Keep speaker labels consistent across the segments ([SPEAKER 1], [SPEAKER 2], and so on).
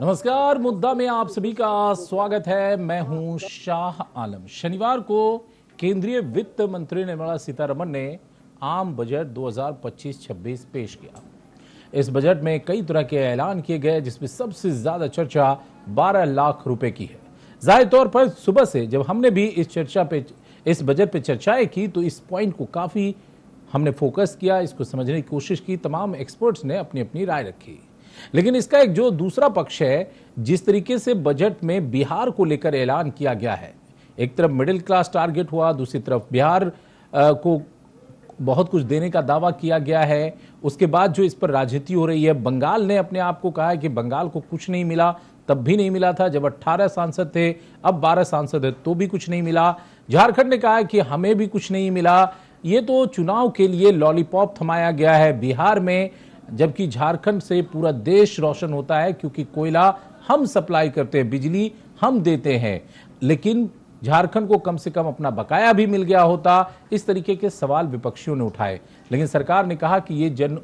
[SPEAKER 1] नमस्कार, मुद्दा में आप सभी का स्वागत है। मैं हूं शाह आलम। शनिवार को केंद्रीय वित्त मंत्री निर्मला सीतारमण ने आम बजट 2025-26 पेश किया। इस बजट में कई तरह के ऐलान किए गए, जिसमें सबसे ज्यादा चर्चा 12 लाख रुपए की है। जाहिर तौर पर सुबह से जब हमने भी इस बजट पे चर्चाएं की तो इस पॉइंट को काफी हमने फोकस किया, इसको समझने की कोशिश की। तमाम एक्सपर्ट्स ने अपनी अपनी राय रखी, लेकिन इसका एक जो दूसरा पक्ष है, जिस तरीके से बजट में बिहार को लेकर ऐलान किया गया है, एक तरफ मिडिल क्लास टारगेट हुआ, दूसरी तरफ बिहार को बहुत कुछ देने का दावा किया गया है। उसके बाद जो इस पर राजनीति हो रही है, बंगाल ने अपने आप को कहा है कि बंगाल को कुछ नहीं मिला, तब भी नहीं मिला था जब 18 सांसद थे, अब 12 सांसद है तो भी कुछ नहीं मिला। झारखंड ने कहा है कि हमें भी कुछ नहीं मिला। ये तो चुनाव के लिए लॉलीपॉप थमाया गया है बिहार में, जबकि झारखंड से पूरा देश रोशन होता है, क्योंकि कोयला हम सप्लाई करते हैं, बिजली हम देते हैं, लेकिन झारखंड को कम से कम अपना बकाया भी मिल गया होता। इस तरीके के सवाल विपक्षियों ने उठाए, लेकिन सरकार ने कहा कि ये जन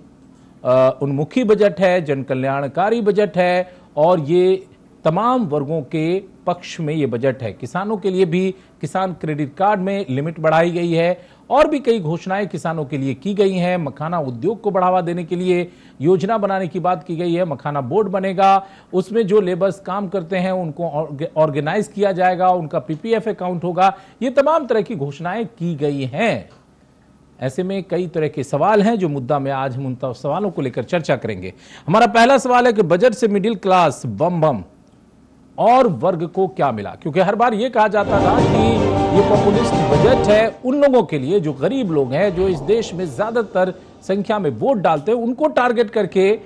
[SPEAKER 1] उन्मुखी बजट है, जन कल्याणकारी बजट है और ये तमाम वर्गों के पक्ष में ये बजट है। किसानों के लिए भी किसान क्रेडिट कार्ड में लिमिट बढ़ाई गई है और भी कई घोषणाएं किसानों के लिए की गई हैं। मखाना उद्योग को बढ़ावा देने के लिए योजना बनाने की बात की गई है। मखाना बोर्ड बनेगा, उसमें जो लेबर्स काम करते हैं उनको ऑर्गेनाइज किया जाएगा, उनका पीपीएफ अकाउंट होगा। ये तमाम तरह की घोषणाएं की गई हैं। ऐसे में कई तरह के सवाल हैं जो मुद्दा में आज हम उन सवालों को लेकर चर्चा करेंगे। हमारा पहला सवाल है कि बजट से मिडिल क्लास बम बम और वर्ग को क्या मिला, क्योंकि हर बार यह कहा जाता था कि ये पॉपुलिस्ट बजट है उन लोगों के लिए जो गरीब लोग हैं, जो इस देश में ज्यादातर संख्या में वोट डालते हैं, उनको टारगेट करके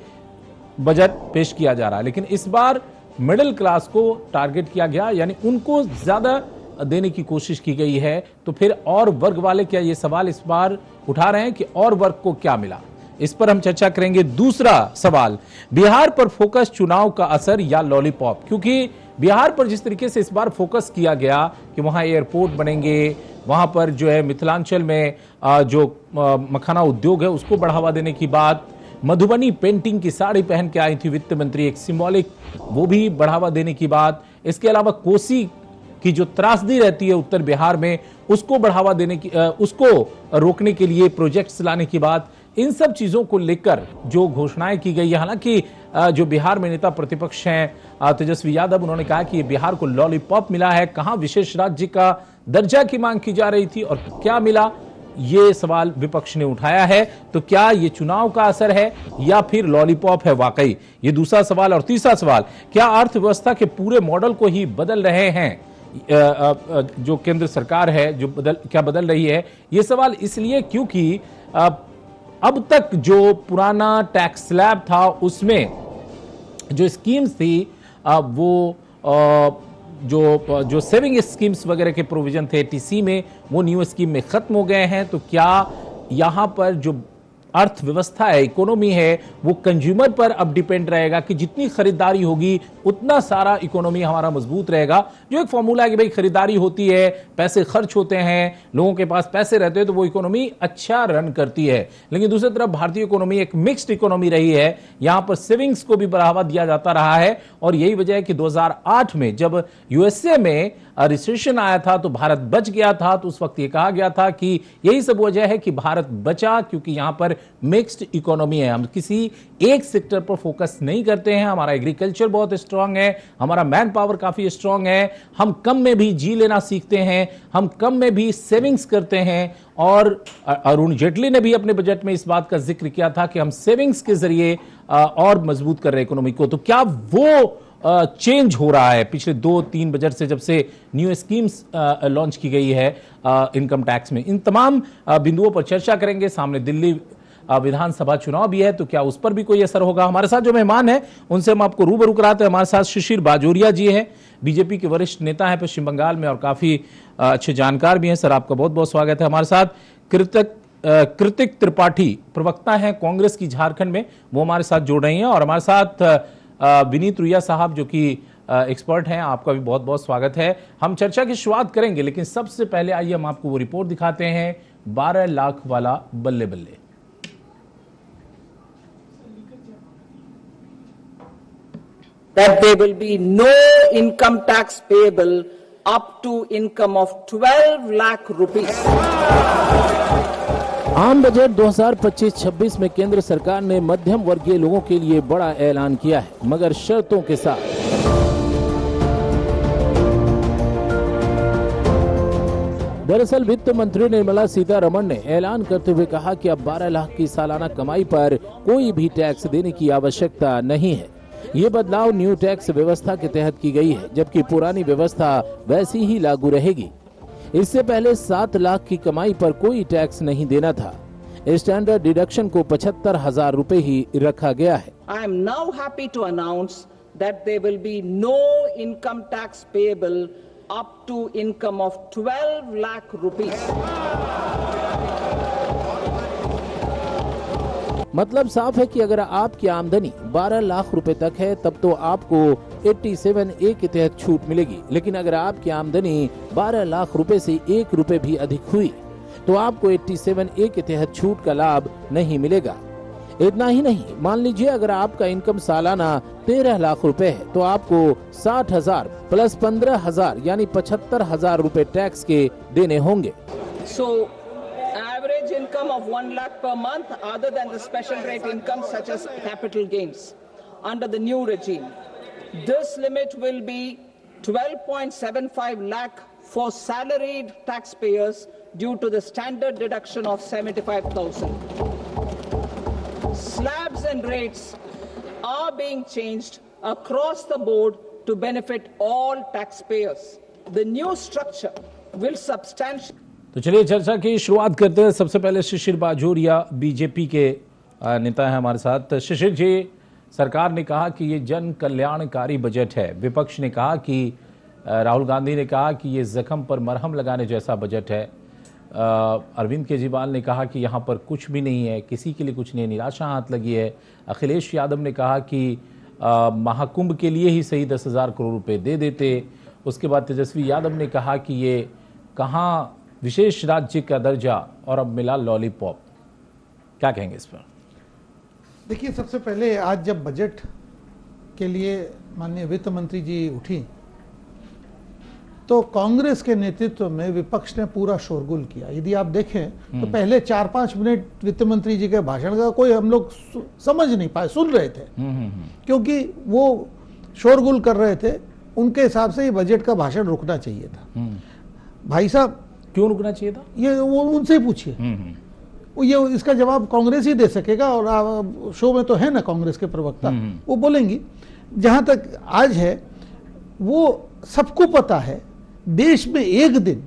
[SPEAKER 1] बजट पेश किया जा रहा है। लेकिन इस बार मिडिल क्लास को टारगेट किया गया, यानी उनको ज्यादा देने की कोशिश की गई है। तो फिर और वर्ग वाले क्या ये सवाल इस बार उठा रहे हैं कि और वर्ग को क्या मिला? इस पर हम चर्चा करेंगे। दूसरा सवाल, बिहार पर फोकस चुनाव का असर या लॉलीपॉप, क्योंकि बिहार पर जिस तरीके से इस बार फोकस किया गया कि वहां एयरपोर्ट बनेंगे, वहां पर जो है मिथिलांचल में जो मखाना उद्योग है उसको बढ़ावा देने की बात, मधुबनी पेंटिंग की साड़ी पहन के आई थी वित्त मंत्री, एक सिंबॉलिक वो भी बढ़ावा देने की बात। इसके अलावा कोसी की जो त्रासदी रहती है उत्तर बिहार में, उसको बढ़ावा देने की, उसको रोकने के लिए प्रोजेक्ट्स लाने की बात। इन सब चीजों को लेकर जो घोषणाएं की गई है, हालांकि जो बिहार में नेता प्रतिपक्ष हैं तेजस्वी यादव, उन्होंने कहा कि बिहार को लॉलीपॉप मिला है। कहां विशेष राज्य का दर्जा की मांग की जा रही थी और क्या मिला, ये सवाल विपक्ष ने उठाया है। तो क्या ये चुनाव का असर है या फिर लॉलीपॉप है वाकई, ये दूसरा सवाल। और तीसरा सवाल, क्या अर्थव्यवस्था के पूरे मॉडल को ही बदल रहे हैं जो केंद्र सरकार है, जो क्या बदल रही है? ये सवाल इसलिए क्योंकि अब तक जो पुराना टैक्स स्लैब था उसमें जो स्कीम्स थी वो जो सेविंग स्कीम्स वगैरह के प्रोविजन थे टीसी में, वो न्यू स्कीम में खत्म हो गए हैं। तो क्या यहां पर जो अर्थव्यवस्था है, इकोनॉमी है, वो कंज्यूमर पर अब डिपेंड रहेगा कि जितनी खरीदारी होगी उतना सारा इकोनॉमी हमारा मजबूत रहेगा? जो एक फॉर्मूला है कि भाई खरीदारी होती है, पैसे खर्च होते हैं, लोगों के पास पैसे रहते हैं तो वो इकोनॉमी अच्छा रन करती है। लेकिन दूसरी तरफ भारतीय इकोनॉमी एक मिक्स्ड इकोनॉमी रही है, यहां पर सेविंग्स को भी बढ़ावा दिया जाता रहा है। और यही वजह है कि 2008 में जब यूएसए में रिसेशन आया था तो भारत बच गया था। तो उस वक्त ये कहा गया था कि यही सब वजह है कि भारत बचा, क्योंकि यहां पर मिक्स्ड इकोनॉमी है। हम किसी एक सेक्टर पर फोकस नहीं करते हैं। हमारा एग्रीकल्चर बहुत स्ट्रांग है, हमारा मैन पावर काफी स्ट्रांग है, हम कम में भी जी लेना सीखते हैं, हम कम में भी सेविंग्स करते हैं। और अरुण जेटली ने भी अपने बजट में इस बात का जिक्र किया था कि हम सेविंग्स के जरिए और मजबूत कर रहे हैं इकोनॉमी को। तो क्या वो चेंज हो रहा है पिछले 2-3 बजट से, जब से न्यू स्कीम्स लॉन्च की गई है इनकम टैक्स में? इन तमाम बिंदुओं पर चर्चा करेंगे। सामने दिल्ली विधानसभा चुनाव भी है, तो क्या उस पर भी कोई असर होगा? हमारे साथ जो मेहमान हैं उनसे हम आपको रूबरू कराते हैं। हमारे साथ शिशिर बाजोरिया जी हैं, बीजेपी के वरिष्ठ नेता हैं पश्चिम बंगाल में और काफी अच्छे जानकार भी हैं। सर, आपका बहुत बहुत स्वागत है। हमारे साथ कृतिक त्रिपाठी, प्रवक्ता हैं कांग्रेस की झारखंड में, वो हमारे साथ जुड़ रही हैं। और हमारे साथ विनीत रुइया साहब जो कि एक्सपर्ट हैं, आपका भी बहुत बहुत स्वागत है। हम चर्चा की शुरुआत करेंगे, लेकिन सबसे पहले आइए हम आपको वो रिपोर्ट दिखाते हैं, 12 लाख वाला बल्ले बल्ले।
[SPEAKER 2] that there will be no income tax payable up to income of 12 lakh rupees.
[SPEAKER 1] आम बजट 2025-26 में केंद्र सरकार ने मध्यम वर्गीय लोगों के लिए बड़ा ऐलान किया है, मगर शर्तों के साथ। दरअसल वित्त मंत्री निर्मला सीतारमण ने ऐलान करते हुए कहा कि अब 12 लाख की सालाना कमाई पर कोई भी टैक्स देने की आवश्यकता नहीं है। ये बदलाव न्यू टैक्स व्यवस्था के तहत की गई है, जबकि पुरानी व्यवस्था वैसी ही लागू रहेगी। इससे पहले 7 लाख की कमाई पर कोई टैक्स नहीं देना था। स्टैंडर्ड डिडक्शन को 75,000 रुपए ही रखा गया है।
[SPEAKER 2] I am now happy to announce that there will be no income tax payable up to income of 12 lakh rupees.
[SPEAKER 1] मतलब साफ है कि अगर आपकी आमदनी 12 लाख रुपए तक है तब तो आपको 87A के तहत छूट मिलेगी, लेकिन अगर आपकी आमदनी 12 लाख रुपए से 1 रुपए भी अधिक हुई तो आपको 87A के तहत छूट का लाभ नहीं मिलेगा। इतना ही नहीं, मान लीजिए अगर आपका इनकम सालाना 13 लाख रुपए है तो आपको 60,000 प्लस 15,000 यानी 75,000 रुपए टैक्स के देने होंगे।
[SPEAKER 2] So, average income of 1 lakh per month other than the special rate income such as capital gains under the new regime. This limit will be 12.75 lakh for salaried taxpayers due to the standard deduction of 75,000. Slabs and rates are being changed across the board to benefit all taxpayers. The new structure will substantially
[SPEAKER 1] तो चलिए चर्चा की शुरुआत करते हैं। सबसे पहले शिशिर Bajoria BJP के नेता हैं हमारे साथ। शिशिर जी, सरकार ने कहा कि ये जन कल्याणकारी बजट है। विपक्ष ने कहा कि राहुल गांधी ने कहा कि ये जख्म पर मरहम लगाने जैसा बजट है। अरविंद केजरीवाल ने कहा कि यहाँ पर कुछ भी नहीं है, किसी के लिए कुछ नहीं, निराशा हाथ लगी है। अखिलेश यादव ने कहा कि महाकुंभ के लिए ही सही 10,000 करोड़ रुपए दे देते। उसके बाद तेजस्वी यादव ने कहा कि ये कहाँ विशेष राज्य का दर्जा और अब मिला लॉलीपॉप। क्या कहेंगे इस पर?
[SPEAKER 3] देखिए, सबसे पहले आज जब बजट के लिए माननीय वित्त मंत्री जी उठी तो कांग्रेस के नेतृत्व में विपक्ष ने पूरा शोरगुल किया। यदि आप देखें तो पहले 4-5 मिनट वित्त मंत्री जी के भाषण का कोई हम लोग समझ नहीं पाए, सुन रहे थे, क्योंकि वो शोरगुल कर रहे थे। उनके हिसाब से ये बजट का भाषण रुकना चाहिए था। भाई साहब,
[SPEAKER 1] क्यों रुकना चाहिए था? ये
[SPEAKER 3] वो उनसे ही पूछिए। ये इसका जवाब कांग्रेस ही दे सकेगा, और शो में तो है ना कांग्रेस के प्रवक्ता, वो बोलेंगी। जहां तक आज है वो सबको पता है, देश में एक दिन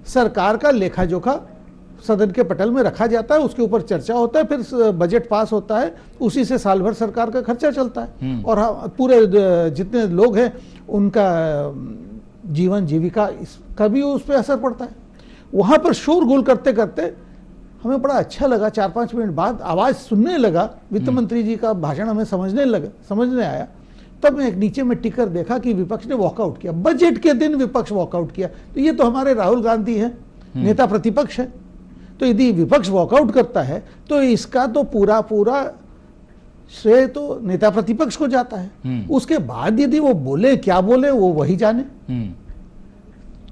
[SPEAKER 3] सरकार का लेखा जोखा सदन के पटल में रखा जाता है, उसके ऊपर चर्चा होता है, फिर बजट पास होता है, उसी से साल भर सरकार का खर्चा चलता है और पूरे जितने लोग हैं उनका जीवन जीविका का भी उस पर असर पड़ता है। वहां पर शोरगुल करते करते हमें बड़ा अच्छा लगा। 4-5 मिनट बाद आवाज सुनने लगा, वित्त मंत्री जी का भाषण हमें समझने आया। तब मैं एक नीचे में टिकर देखा कि विपक्ष ने वॉकआउट किया। बजट के दिन विपक्ष वॉकआउट किया, तो ये तो हमारे राहुल गांधी हैं, नेता प्रतिपक्ष है। तो यदि विपक्ष वॉकआउट करता है तो इसका तो पूरा श्रेय तो नेता प्रतिपक्ष को जाता है। उसके बाद यदि वो बोले, क्या बोले वो वही जाने।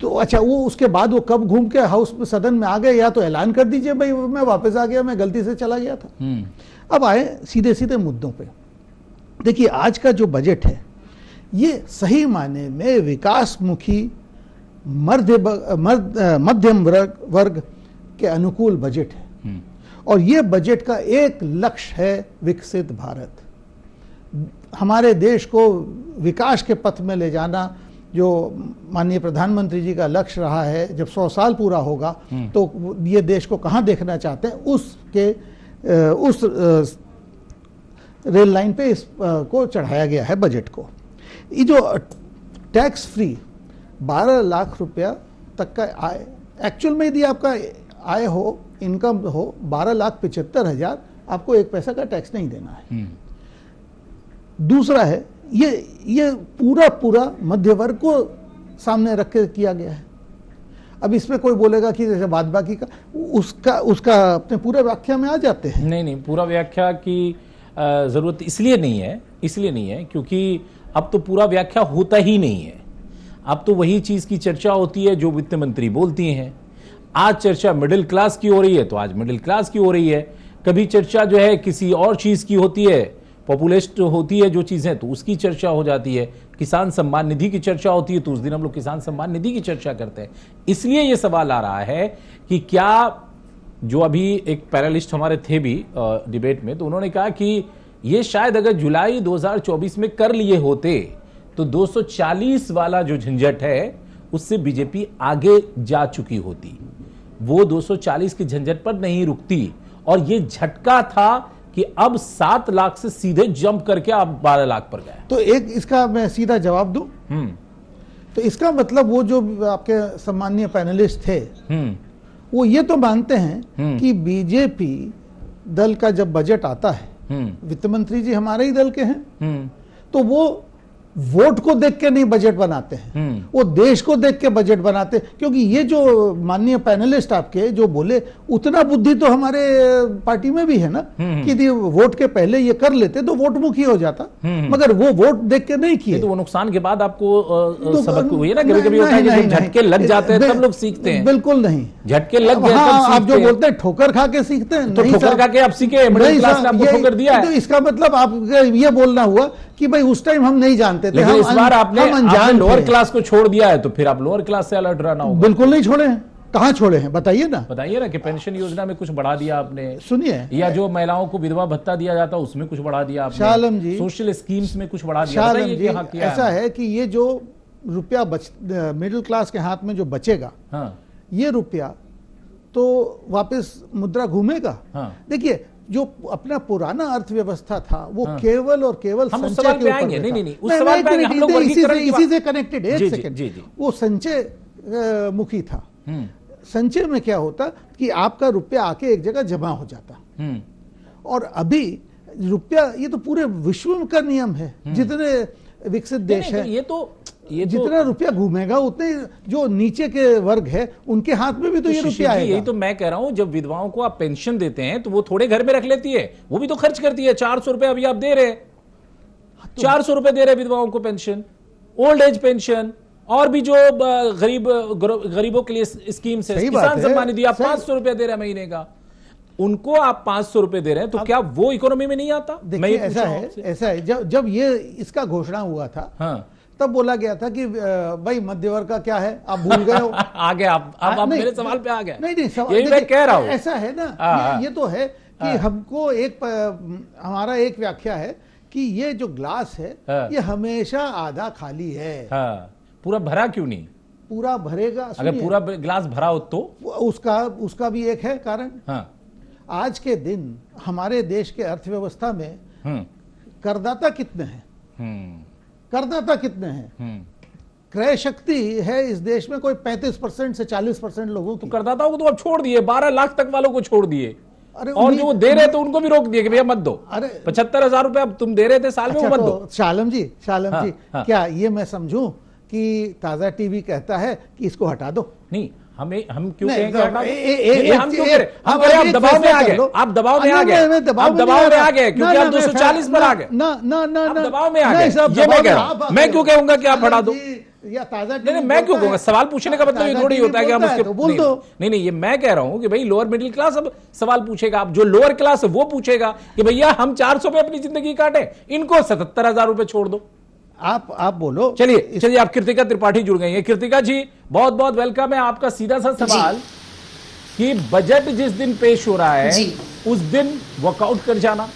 [SPEAKER 3] तो अच्छा, वो उसके बाद वो कब घूम के हाउस में सदन में आ गए, या तो ऐलान कर दीजिए भाई मैं वापस आ गया, मैं गलती से चला गया था। अब आए सीधे सीधे मुद्दों पे। देखिए, आज का जो बजट है ये सही मायने में विकासमुखी मध्यम वर्ग के अनुकूल बजट है। और ये बजट का एक लक्ष्य है विकसित भारत, हमारे देश को विकास के पथ में ले जाना। जो माननीय प्रधानमंत्री जी का लक्ष्य रहा है, जब 100 साल पूरा होगा तो ये देश को कहाँ देखना चाहते हैं, उस रेल लाइन पे इसको चढ़ाया गया है बजट को। ये जो टैक्स फ्री 12 लाख रुपया तक का आय, एक्चुअल में यदि आपका आय हो, इनकम हो 12,75,000, आपको 1 पैसा का टैक्स नहीं देना है। दूसरा है ये पूरा मध्य वर्ग को सामने रख के किया गया है। अब इसमें कोई बोलेगा कि जैसे बाद बाकी का उसका अपने पूरे व्याख्या में आ जाते हैं।
[SPEAKER 1] नहीं, पूरा व्याख्या की जरूरत इसलिए नहीं है क्योंकि अब तो पूरा व्याख्या होता ही नहीं है। अब तो वही चीज की चर्चा होती है जो वित्त मंत्री बोलती हैं। आज चर्चा मिडिल क्लास की हो रही है तो आज मिडिल क्लास की हो रही है, कभी चर्चा जो है किसी और चीज की होती है, पॉपुलिस्ट होती है जो चीजें तो उसकी चर्चा हो जाती है, किसान सम्मान निधि की चर्चा होती है तो उस दिन हम लोग किसान सम्मान निधि की चर्चा करते हैं। इसलिए यह सवाल आ रहा है कि क्या जो अभी एक पैनलिस्ट हमारे थे भी डिबेट में, तो उन्होंने कहा कि ये शायद अगर जुलाई 2024 में कर लिए होते तो 240 वाला जो झंझट है उससे बीजेपी आगे जा चुकी होती, वो 240 के झंझट पर नहीं रुकती। और ये झटका था कि अब 7 लाख से सीधे जंप करके आप 12 लाख पर गए।
[SPEAKER 3] तो एक इसका मैं सीधा जवाब दूं, तो इसका मतलब वो जो आपके सम्मानीय पैनलिस्ट थे वो ये तो मानते हैं कि बीजेपी दल का जब बजट आता है, वित्त मंत्री जी हमारे ही दल के हैं, तो वो वोट को देख के नहीं बजट बनाते हैं, वो देश को देख के बजट बनाते हैं। क्योंकि ये जो माननीय पैनलिस्ट आपके जो बोले, उतना बुद्धि तो हमारे पार्टी में भी है ना कि वोट के पहले ये कर लेते तो वोट मुखी हो जाता, मगर वो वोट देख के नहीं किए।
[SPEAKER 1] तो वो नुकसान के बाद आपको सबक हुई है ना, कभी कभी होता है कि झटके लग जाते हैं तब लोग सीखते हैं।
[SPEAKER 3] बिल्कुल नहीं,
[SPEAKER 1] झटके लग गए
[SPEAKER 3] आप जो बोलते हैं ठोकर खा के सीखते हैं,
[SPEAKER 1] तो ठोकर खा के आप सीखे, मिडिल क्लास ने आपको ठोकर दिया है।
[SPEAKER 3] तो इसका मतलब आप ये बोलना हुआ कि भाई उस टाइम हम नहीं जानते थे,
[SPEAKER 1] लेकिन इस बार आपने लोअर क्लास को छोड़ दिया है, तो फिर आप लोअर क्लास से अलर्ट रहना होगा।
[SPEAKER 3] बिल्कुल नहीं छोड़े हैं, कहां छोड़े हैं बताइए ना
[SPEAKER 1] कि पेंशन योजना में कुछ बढ़ा दिया आपने,
[SPEAKER 3] सुनिए,
[SPEAKER 1] या जो महिलाओं को विधवा भत्ता दिया जाता है उसमें कुछ बढ़ा दिया आपने,
[SPEAKER 3] शालम जी
[SPEAKER 1] सोशल स्कीम्स में कुछ बढ़ा दिया।
[SPEAKER 3] शालम जी ऐसा है कि ये जो रुपया मिडिल क्लास के हाथ में जो बचेगा, ये रुपया तो वापस मुद्रा घूमेगा। देखिए जो अपना पुराना अर्थव्यवस्था था वो केवल और केवल संचय के ऊपर
[SPEAKER 1] नहीं, नहीं, उस सवाल पे आएंगे, हम लोग
[SPEAKER 3] इसी से कनेक्टेड, एक सेकंड, वो संचय मुखी था। संचय में क्या होता कि आपका रुपया आके एक जगह जमा हो जाता, और अभी रुपया, ये तो पूरे विश्व का नियम है, जितने विकसित देश है ये तो जितना रुपया घूमेगा उतने जो नीचे के वर्ग है उनके हाथ में भी तो ये रुपया आएगा।
[SPEAKER 1] यही तो मैं कह रहा हूं, जब विधवाओं को आप पेंशन देते हैं तो वो थोड़े घर में रख लेती है, वो भी तो खर्च करती है। 400 रुपए अभी आप दे रहे, 400 रुपए दे रहे विधवाओं को पेंशन, ओल्ड एज पेंशन, और भी जो गरीबों के लिए स्कीम्स है, किसान सम्मान निधि, आप 500 रुपए दे रहे हैं महीने का, उनको आप 500 रुपए दे रहे हैं, तो क्या वो इकोनॉमी में नहीं आता?
[SPEAKER 3] देखिए ऐसा है जब ये इसका घोषणा हुआ था, तब बोला गया था कि भाई मध्य वर्ग का क्या है, आप भूल गए हो।
[SPEAKER 1] आ गए आप मेरे सवाल पे आ गए।
[SPEAKER 3] नहीं सवाल
[SPEAKER 1] यही मैं कह रहा हूं,
[SPEAKER 3] ऐसा है ना, ये तो है कि हमको हमारा एक व्याख्या है कि ये जो ग्लास है ये हमेशा आधा खाली है,
[SPEAKER 1] पूरा भरा क्यों नहीं?
[SPEAKER 3] पूरा भरेगा,
[SPEAKER 1] अगर पूरा ग्लास भरा हो तो
[SPEAKER 3] उसका भी एक है कारण। आज के दिन हमारे देश के अर्थव्यवस्था में करदाता कितने हैं? करदाता कितने हैं? क्रय शक्ति है इस देश में कोई 35% से 40% लोगों की।
[SPEAKER 1] तो करदाताओं को तो अब छोड़ दिए, 12 लाख तक वालों को छोड़ दिए, और जो दे रहे थे उनको भी रोक दिए कि भैया मत दो। अरे 75,000 रुपए अब तुम दे रहे थे साल में, वो मत दो।
[SPEAKER 3] शालम जी क्या ये मैं समझूं कि ताजा टीवी कहता है कि इसको हटा दो? नहीं,
[SPEAKER 1] हम क्यों कहेंगे हम क्यों करें? आप दबाव में आ गए, आप दबाव में आ गए क्योंकि आप 240 पर आ गए, दबाव में आ गए। ये मैं कह रहा हूं, मैं क्यों कहूंगा कि आप हटा दो,
[SPEAKER 3] या ताजा
[SPEAKER 1] नहीं मैं क्यों कहूंगा? सवाल पूछने का मतलब ये थोड़ी होता है कि हम उसके बोल दो। नहीं ये मैं कह रहा हूं कि भाई लोअर मिडिल क्लास अब सवाल पूछेगा, अब जो लोअर क्लास है वो पूछेगा कि भैया हम 400 पे अपनी जिंदगी काटे, इनको 77,000 रुपए छोड़ दो।
[SPEAKER 3] आप बोलो।
[SPEAKER 1] चलिए आप कृतिका त्रिपाठी जुड़ गई हैं। कृतिका जी बहुत बहुत वेलकम है। आपका सीधा सा सवाल कि बजट जिस दिन पेश हो रहा है उस दिन वॉकआउट कर जाना,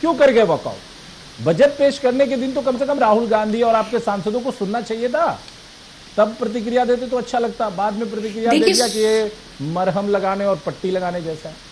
[SPEAKER 1] क्यों कर गए वॉकआउट? बजट पेश करने के दिन तो कम से कम राहुल गांधी और आपके सांसदों को सुनना चाहिए था, तब प्रतिक्रिया देते तो अच्छा लगता। बाद में प्रतिक्रिया दे दिया कि ये मरहम लगाने और पट्टी लगाने जैसा है।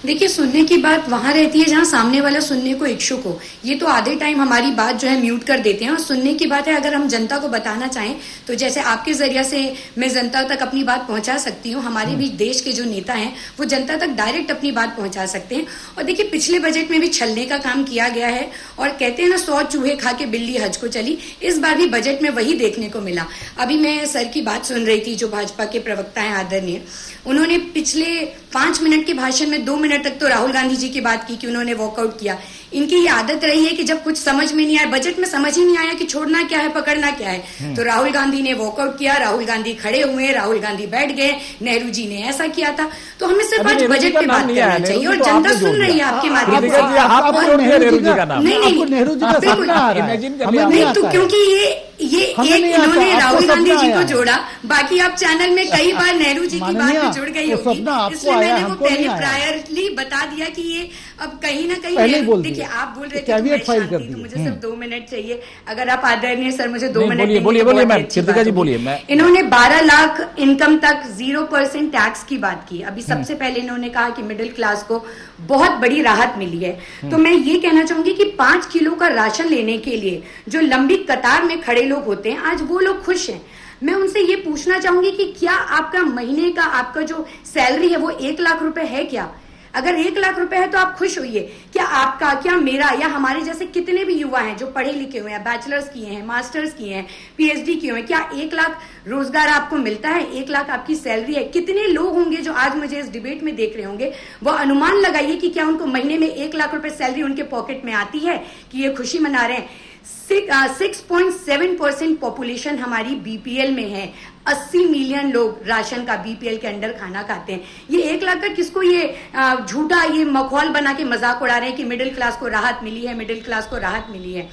[SPEAKER 4] देखिए, सुनने की बात वहां रहती है जहां सामने वाला सुनने को इच्छुक हो। ये तो आधे टाइम हमारी बात जो है म्यूट कर देते हैं, और सुनने की बात है अगर हम जनता को बताना चाहें तो जैसे आपके जरिया से मैं जनता तक अपनी बात पहुंचा सकती हूँ, हमारे भी देश के जो नेता हैं वो जनता तक डायरेक्ट अपनी बात पहुंचा सकते हैं। और देखिए, पिछले बजट में भी छलने का काम किया गया है, और कहते हैं ना 100 चूहे खा के बिल्ली हज को चली, इस बार भी बजट में वही देखने को मिला। अभी मैं सर की बात सुन रही थी, जो भाजपा के प्रवक्ता हैं आदरणीय, उन्होंने पिछले 5 मिनट के भाषण में 2 मिनट तक तो राहुल गांधी जी की बात की कि उन्होंने वॉकआउट किया। इनकी ये आदत रही है कि जब कुछ समझ में नहीं आया, बजट में समझ ही नहीं आया कि छोड़ना क्या है पकड़ना क्या है, तो राहुल गांधी ने वॉकआउट किया, राहुल गांधी खड़े हुए, राहुल गांधी बैठ गए, नेहरू जी ने ऐसा किया था। तो हमें सिर्फ आज बजट पे बात करना चाहिए और जनता सुन रही है आपके माध्यम से। नहीं नहीं
[SPEAKER 3] नेहरू जी का सपना आ रहा है, हमें
[SPEAKER 4] नहीं
[SPEAKER 3] आता
[SPEAKER 4] तो
[SPEAKER 3] है।
[SPEAKER 4] क्योंकि ये
[SPEAKER 3] हमें
[SPEAKER 4] एक
[SPEAKER 3] नहीं आता,
[SPEAKER 4] इन्होंने
[SPEAKER 3] आपको
[SPEAKER 4] राहुल गांधी
[SPEAKER 3] सपना
[SPEAKER 4] जी
[SPEAKER 3] आया
[SPEAKER 4] को
[SPEAKER 3] है।
[SPEAKER 4] जोड़ा, बाकी आप चैनल में कई बार नेहरू जी की बात
[SPEAKER 3] माननीय,
[SPEAKER 4] में जुड़ गई
[SPEAKER 3] वो
[SPEAKER 4] होगी,
[SPEAKER 3] सपना आपको
[SPEAKER 4] इसलिए
[SPEAKER 3] आया,
[SPEAKER 4] मैंने वो
[SPEAKER 3] हमको
[SPEAKER 4] पहले
[SPEAKER 3] नहीं आया।
[SPEAKER 4] प्रायरली बता दिया कि ये अब कहीं ना कहीं
[SPEAKER 3] पहले ही बोल
[SPEAKER 4] देखिए
[SPEAKER 3] दिया।
[SPEAKER 4] आप बोल रहे थे
[SPEAKER 3] कैविएट
[SPEAKER 4] तो
[SPEAKER 3] फाइल
[SPEAKER 4] मैं
[SPEAKER 3] कर
[SPEAKER 4] शांति, तो
[SPEAKER 3] दी।
[SPEAKER 4] मुझे सिर्फ 2 मिनट चाहिए। अगर आप आदरणीय सर मुझे 2
[SPEAKER 1] नहीं,
[SPEAKER 4] मिनट
[SPEAKER 1] बोलिए,
[SPEAKER 4] देंगे
[SPEAKER 1] बोलिए,
[SPEAKER 4] तो
[SPEAKER 1] बोलिए,
[SPEAKER 4] बहुत
[SPEAKER 1] मैम,
[SPEAKER 4] अच्छी
[SPEAKER 1] कृतिका
[SPEAKER 4] बात
[SPEAKER 1] जी
[SPEAKER 4] होगी।
[SPEAKER 1] बोलिए, मैं-
[SPEAKER 4] इन्होंने 12 लाख इनकम तक 0% टैक्स की बात की। अभी सबसे पहले इन्होंने कहा कि मिडिल क्लास को बहुत बड़ी राहत मिली है। तो मैं ये कहना चाहूंगी कि 5 किलो का राशन लेने के लिए जो लंबी कतार में खड़े लोग होते हैं, आज वो लोग खुश हैं। मैं उनसे ये पूछना चाहूंगी कि क्या आपका महीने का आपका जो सैलरी है वो 1 लाख रुपए है क्या? अगर 1 लाख रुपए है तो आप खुश होइए। क्या आपका, क्या मेरा, या हमारे जैसे कितने भी युवा हैं जो पढ़े लिखे हुए हैं, बैचलर्स किए हैं, मास्टर्स किए हैं, पीएचडी किए हुए हैं, क्या 1 लाख रोजगार आपको मिलता है? 1 लाख आपकी सैलरी है? कितने लोग होंगे जो आज मुझे इस डिबेट में देख रहे होंगे, वो अनुमान लगाइए कि क्या उनको महीने में 1 लाख रुपए सैलरी उनके पॉकेट में आती है कि ये खुशी मना रहे हैं। 6.7% पॉपुलेशन हमारी बीपीएल में है। 80 मिलियन लोग राशन का बीपीएल के अंडर खाना खाते हैं। ये 1 लाख का किसको ये झूठा ये मखौल बना के मजाक उड़ा रहे हैं कि मिडिल क्लास को राहत मिली है, मिडिल क्लास को राहत मिली है।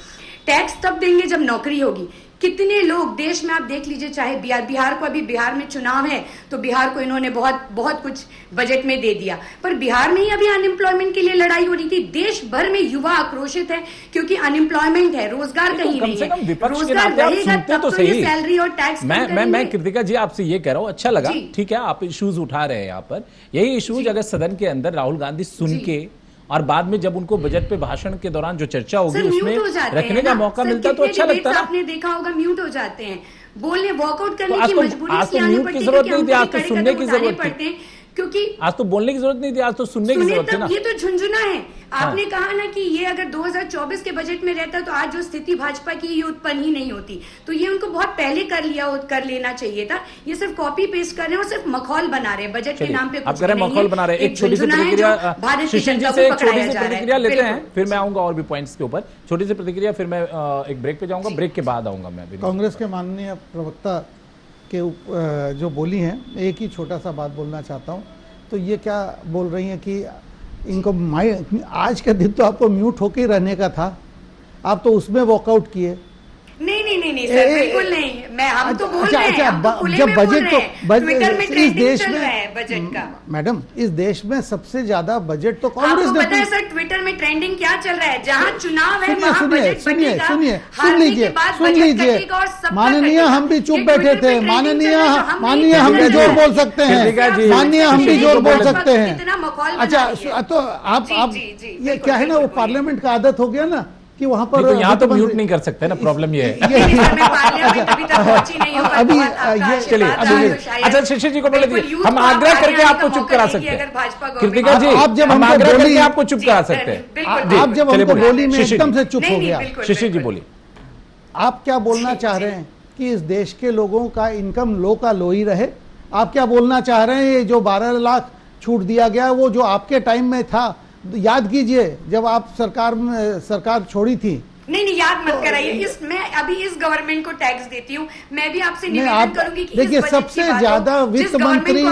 [SPEAKER 4] टैक्स तब देंगे जब नौकरी होगी। कितने लोग देश में आप देख लीजिए, चाहे बिहार को, अभी बिहार में चुनाव है तो बिहार को इन्होंने बहुत बहुत कुछ बजट में दे दिया, पर बिहार में ही अभी अनएम्प्लॉयमेंट के लिए लड़ाई हो रही थी। देश भर में युवा आक्रोशित है क्योंकि अनएम्प्लॉयमेंट है, रोजगार कहीं नहीं है। रोजगार रहेगा तब तो ये सैलरी और टैक्स
[SPEAKER 1] मैं कृतिका जी आपसे ये कह रहा हूं, अच्छा लगा, ठीक है, आप इश्यूज उठा रहे हैं यहाँ पर। यही इश्यूज अगर सदन के अंदर राहुल गांधी सुन के और बाद में जब उनको बजट पे भाषण के दौरान जो चर्चा होगी उसमें रखने का मौका मिलता तो अच्छा लगता ना।
[SPEAKER 4] आपने देखा होगा म्यूट हो जाते हैं, बोलने वॉकआउट करने
[SPEAKER 1] तो
[SPEAKER 4] की मजबूरी
[SPEAKER 1] आज तो म्यूट की जरूरत नहीं थी, आज तो सुनने की जरूरत थी,
[SPEAKER 4] क्योंकि
[SPEAKER 1] आज तो बोलने की जरूरत नहीं थी, आज तो सुनने की जरूरत थी ना।
[SPEAKER 4] ये तो झुंझुना है। आपने कहा ना कि ये अगर 2024 के बजट में रहता तो आज जो स्थिति भाजपा की ये उत्पन्न ही नहीं होती। तो ये उनको बहुत पहले कर लेना चाहिए था। ये सिर्फ कॉपी पेस्ट कर रहे हैं और सिर्फ मखौल बना रहे हैं बजट के नाम पे।
[SPEAKER 1] आप कह रहे हैं मखौल बना रहे हैं। एक छोटी सी प्रतिक्रिया शिशिर जी से, एक छोटी सी प्रतिक्रिया लेते हैं, फिर मैं आऊंगा और भी पॉइंट्स के ऊपर। छोटी सी प्रतिक्रिया, फिर मैं एक ब्रेक पे जाऊंगा, ब्रेक के बाद आऊंगा मैं।
[SPEAKER 3] कांग्रेस के माननीय प्रवक्ता के जो बोली हैं, एक ही छोटा सा बात बोलना चाहता हूँ। तो ये क्या बोल रही हैं कि इनको आज के दिन तो आपको म्यूट होके ही रहने का था, आप तो उसमें वॉकआउट किए।
[SPEAKER 4] नहीं सर, बिल्कुल नहीं। हम तो बोल रहे हैं, हम तो खुले
[SPEAKER 3] जब
[SPEAKER 4] में बोल
[SPEAKER 3] बजट
[SPEAKER 4] रहे हैं। ट्विटर में
[SPEAKER 3] इस
[SPEAKER 4] ट्रेंडिंग
[SPEAKER 3] देश
[SPEAKER 4] चल
[SPEAKER 3] में
[SPEAKER 4] रहा है बजट का।
[SPEAKER 3] मैडम, इस देश में सबसे ज्यादा बजट तो कांग्रेस
[SPEAKER 4] आपको पता है
[SPEAKER 3] देती।
[SPEAKER 4] सर ट्विटर में ट्रेंडिंग क्या चल रहा है? जहां चुनाव है वहां
[SPEAKER 3] सुनिए
[SPEAKER 4] बजट बनेगा,
[SPEAKER 3] सुन
[SPEAKER 4] हारने के
[SPEAKER 3] लीजिए,
[SPEAKER 4] बाद
[SPEAKER 3] सुन
[SPEAKER 4] बजट
[SPEAKER 3] लीजिए।
[SPEAKER 4] कटेगा और सबका
[SPEAKER 3] माननीय,
[SPEAKER 4] कटेगा।
[SPEAKER 3] हम भी चुप
[SPEAKER 4] ये
[SPEAKER 3] बैठे
[SPEAKER 4] ट्विटर पे
[SPEAKER 3] थे।
[SPEAKER 4] ट्रेंडिंग
[SPEAKER 3] माननीय
[SPEAKER 4] चल रहा है, जो हम
[SPEAKER 3] माननीय
[SPEAKER 4] नहीं
[SPEAKER 3] हम भी
[SPEAKER 4] कर
[SPEAKER 3] जोर
[SPEAKER 4] रहे
[SPEAKER 3] बोल सकते हैं।
[SPEAKER 1] कृतिका जी,
[SPEAKER 3] माननीय हम भी जोर बोल सकते हैं।
[SPEAKER 4] कितना मखौल बना
[SPEAKER 3] अच्छा,
[SPEAKER 4] रही है।
[SPEAKER 3] तो आप
[SPEAKER 4] जी,
[SPEAKER 3] ये क्या है ना, वो पार्लियामेंट का आदत हो गया ना कि वहां पर
[SPEAKER 1] तो यहाँ तो म्यूट नहीं कर सकते ना, प्रॉब्लम ये है।
[SPEAKER 3] अभी ये
[SPEAKER 1] चलिए, अच्छा शिशिर जी को बोले दिए, हम आग्रह करके आपको चुप करा सकते हैं। कृतिका जी,
[SPEAKER 3] आप जब
[SPEAKER 1] हम
[SPEAKER 3] हमको
[SPEAKER 1] आग्रह करके
[SPEAKER 3] बोली,
[SPEAKER 1] आपको चुप करा सकते हैं।
[SPEAKER 3] आप जब हमको बोली में एकदम से चुप हो गया।
[SPEAKER 1] शिशिर जी बोलिए,
[SPEAKER 3] आप क्या बोलना चाह रहे हैं कि इस देश के लोगों का इनकम लो का लो ही रहे? आप क्या बोलना चाह रहे हैं ये जो 12 लाख छूट दिया गया वो जो आपके टाइम में था? याद कीजिए जब आप सरकार छोड़ी थी।
[SPEAKER 4] नहीं याद मत कराइए। मैं अभी इस गवर्नमेंट को टैक्स देती हूँ। मैं भी आपसे निवेदन करूंगी कि
[SPEAKER 3] देखिए, सबसे ज्यादा वित्त मंत्री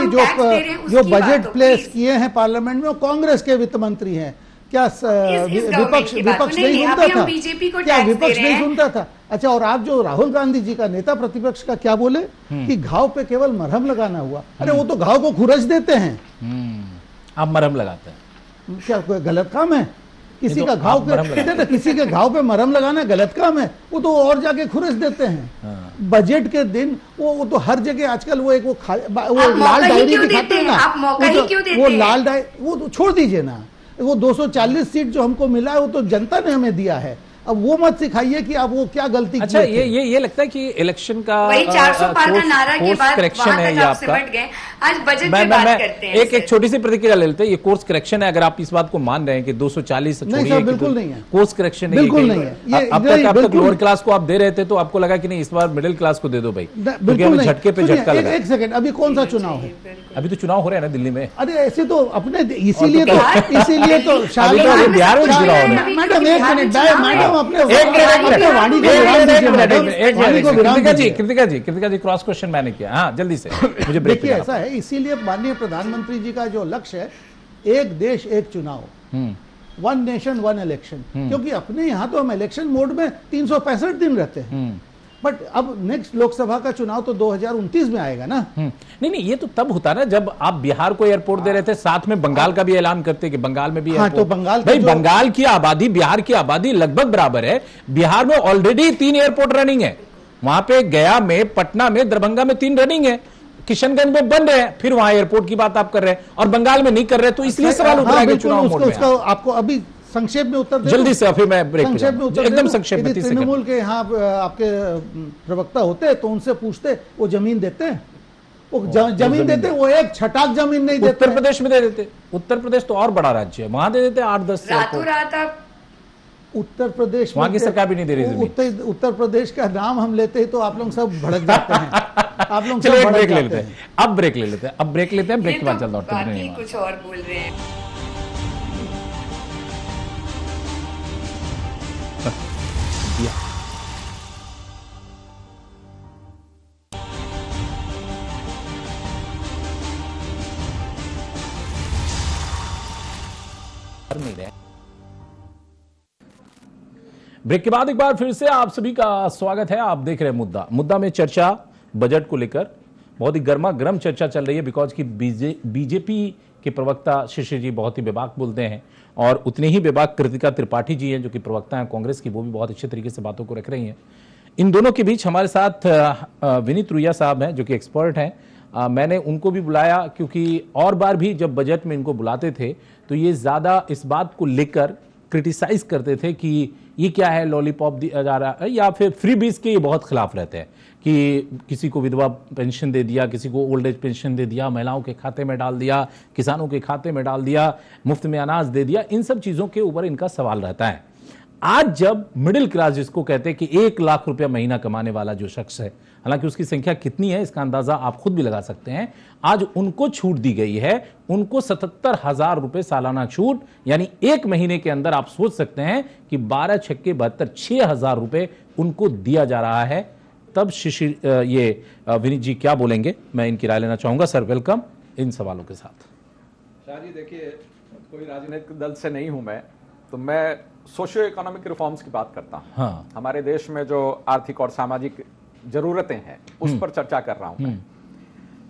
[SPEAKER 3] जो बजट प्लेस किए हैं पार्लियामेंट में वो कांग्रेस के वित्त मंत्री हैं। क्या विपक्ष नहीं सुनता था? क्या विपक्ष नहीं सुनता था? अच्छा, और आप जो राहुल गांधी जी का नेता प्रतिपक्ष का क्या बोले कि घाव पे केवल मरहम लगाना हुआ। अरे वो तो घाव को खुरच देते हैं,
[SPEAKER 1] आप मरहम लगाते हैं।
[SPEAKER 3] क्या कोई गलत काम है? किसी का घाव
[SPEAKER 1] पे
[SPEAKER 3] किसी के घाव पे मरहम लगाना गलत काम है? वो तो और जाके खुरच देते हैं। बजट के दिन वो तो हर जगह आजकल वो एक वो लाल डायरी दिखाते हैं ना, वो लाल डायरी वो तो छोड़ दीजिए ना। वो 240 सीट जो हमको मिला है वो तो जनता ने हमें दिया है। अब वो मत सिखाइए कि आप वो क्या गलती
[SPEAKER 1] अच्छा, ये लगता है कि इलेक्शन का
[SPEAKER 4] वही 400 पार का नारा के बाद
[SPEAKER 1] करेक्शन है ये आपका।
[SPEAKER 4] आज बजट पे बात करते हैं।
[SPEAKER 1] एक छोटी सी प्रतिक्रिया ले लेते हैं। ये कोर्स करेक्शन है, अगर आप इस बात को मान रहे हैं कि 240
[SPEAKER 3] नहीं सर, बिल्कुल नहीं है,
[SPEAKER 1] कोर्स करेक्शन है,
[SPEAKER 3] बिल्कुल नहीं है।
[SPEAKER 1] अब तक लोअर क्लास को आप दे रहे थे तो आपको लगा कि नहीं इस बार मिडिल क्लास को दे दो भाई, क्योंकि हमें झटके पे झटका लगा।
[SPEAKER 3] एक सेकंड, अभी कौन सा चुनाव है?
[SPEAKER 1] अभी तो चुनाव हो रहे हैं ना दिल्ली में।
[SPEAKER 3] अरे ऐसे तो अपने इसीलिए तो
[SPEAKER 1] बिहार में चुनाव हो रहे हैं।
[SPEAKER 3] मैडम एक मिनट, मैडम अपने
[SPEAKER 1] कृतिका जी क्रॉस क्वेश्चन मैंने किया। हाँ जल्दी से मुझे ब्रेक।
[SPEAKER 3] देखिए ऐसा है, इसीलिए माननीय प्रधानमंत्री जी का जो लक्ष्य है, एक देश एक चुनाव, वन नेशन वन इलेक्शन, क्योंकि अपने यहाँ तो हम इलेक्शन मोड में 365 दिन रहते हैं, बट अब नेक्स्ट लोकसभा का चुनाव तो 2029 में आएगा ना।
[SPEAKER 1] नहीं, ये तो तब होता ना जब आप बिहार को एयरपोर्ट दे रहे थे, साथ में बंगाल का भी ऐलान करते कि बंगाल में भी
[SPEAKER 3] हाँ, तो बंगाल
[SPEAKER 1] भाई बंगाल की आबादी बिहार की आबादी लगभग बराबर है। बिहार में ऑलरेडी 3 एयरपोर्ट रनिंग है, वहां पे गया में, पटना में, दरभंगा में 3 रनिंग है, किशनगंज में बन रहे हैं, फिर वहां एयरपोर्ट की बात आप कर रहे हैं और बंगाल में नहीं कर रहे, तो इसलिए सवाल उठ रहा है चुनाव मोड में।
[SPEAKER 3] उसका आपको अभी संक्षेप में उत्तर
[SPEAKER 1] जल्दी से, फिर मैं ब्रेक
[SPEAKER 3] संक्षेप में उत्तर
[SPEAKER 1] एकदम संक्षेप में।
[SPEAKER 3] तृणमूल के यहाँ आपके प्रवक्ता होते तो उनसे पूछते, वो जमीन देते हैं, वो जमीन देते, वो एक छटाक जमीन नहीं देते।
[SPEAKER 1] उत्तर प्रदेश में दे देते, उत्तर प्रदेश तो और बड़ा राज्य है, वहां दे देते 8-10
[SPEAKER 4] रातों रात आप
[SPEAKER 3] उत्तर प्रदेश,
[SPEAKER 1] वहां की सरकार भी नहीं दे रही।
[SPEAKER 3] उत्तर प्रदेश का नाम हम लेते ही तो आप लोग सब भड़क जाते हैं। आप लोग
[SPEAKER 1] चलिए ब्रेक ले लेते हैं, अब ब्रेक ले लेते हैं, ब्रेक के बाद चल लौटते हैं।
[SPEAKER 4] कुछ और बोल रहे हैं।
[SPEAKER 1] ब्रेक के बाद एक बार फिर से आप सभी का स्वागत है। आप देख रहे हैं मुद्दा में चर्चा बजट को लेकर बहुत ही गर्मा गर्म चर्चा चल रही है, बिकॉज की बीजेपी के प्रवक्ता शिशिर जी बहुत ही बेबाक बोलते हैं और उतने ही बेबाक कृतिका त्रिपाठी जी हैं जो कि प्रवक्ता हैं कांग्रेस की, वो भी बहुत अच्छे तरीके से बातों को रख रही हैं। इन दोनों के बीच हमारे साथ विनीत रुइया साहब हैं जो कि एक्सपर्ट हैं। मैंने उनको भी बुलाया क्योंकि और बार भी जब बजट में इनको बुलाते थे तो ये ज्यादा इस बात को लेकर क्रिटिसाइज करते थे कि ये क्या है, लॉलीपॉप दिया जा रहा है, या फिर फ्री बीज के ये बहुत खिलाफ रहते हैं कि किसी को विधवा पेंशन दे दिया, किसी को ओल्ड एज पेंशन दे दिया, महिलाओं के खाते में डाल दिया, किसानों के खाते में डाल दिया, मुफ्त में अनाज दे दिया, इन सब चीजों के ऊपर इनका सवाल रहता है। आज जब मिडिल क्लास जिसको कहते हैं कि 1 लाख रुपया महीना कमाने वाला जो शख्स है, हालांकि उसकी संख्या कितनी है इसका अंदाजा आप खुद भी लगा सकते हैं, आज उनको छूट दी गई है। उनको 77,000 रुपए सालाना छूट, यानी 1 महीने के अंदर आप सोच सकते हैं कि 12 छक्के 72 6,000 रुपए उनको दिया जा रहा है। तब शिशिर ये विनीत जी क्या बोलेंगे, मैं इनकी राय लेना चाहूंगा। सर वेलकम इन सवालों के साथ।
[SPEAKER 5] शाह जी देखिए, कोई राजनीतिक दल से नहीं हूं मैं, तो मैं सोशियो इकोनॉमिक रिफॉर्म्स की बात करता हूं।
[SPEAKER 1] हाँ।
[SPEAKER 5] हमारे देश में जो आर्थिक और सामाजिक जरूरतें हैं उस पर चर्चा कर रहा हूं।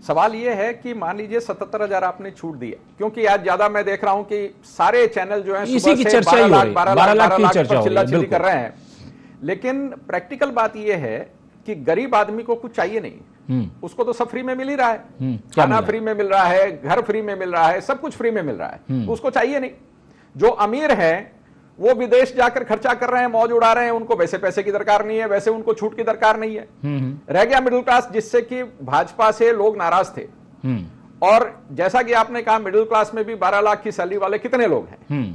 [SPEAKER 5] सवाल यह है कि मान लीजिए 77,000 आपने छूट दी है, क्योंकि आज ज्यादा मैं देख रहा हूं कि सारे चैनल जो हैं
[SPEAKER 1] इसी की चर्चा ही हो रही है, 12 लाख की चर्चा
[SPEAKER 5] चिल्लाचिल्ली कर रहे हैं। लेकिन प्रैक्टिकल बात यह है कि गरीब आदमी को कुछ चाहिए नहीं, उसको तो सब फ्री में मिल ही रहा है, खाना फ्री में मिल रहा है, घर फ्री में मिल रहा है, सब कुछ फ्री में मिल रहा है, तो उसको चाहिए नहीं। जो अमीर है वो विदेश जाकर खर्चा कर रहे हैं, मौज उड़ा रहे हैं, उनको वैसे पैसे की दरकार नहीं है, वैसे उनको छूट की दरकार नहीं है। रह गया मिडिल क्लास, जिससे कि भाजपा से लोग नाराज थे। और जैसा कि आपने कहा, मिडिल क्लास में भी 12 लाख की सैलरी वाले कितने लोग हैं,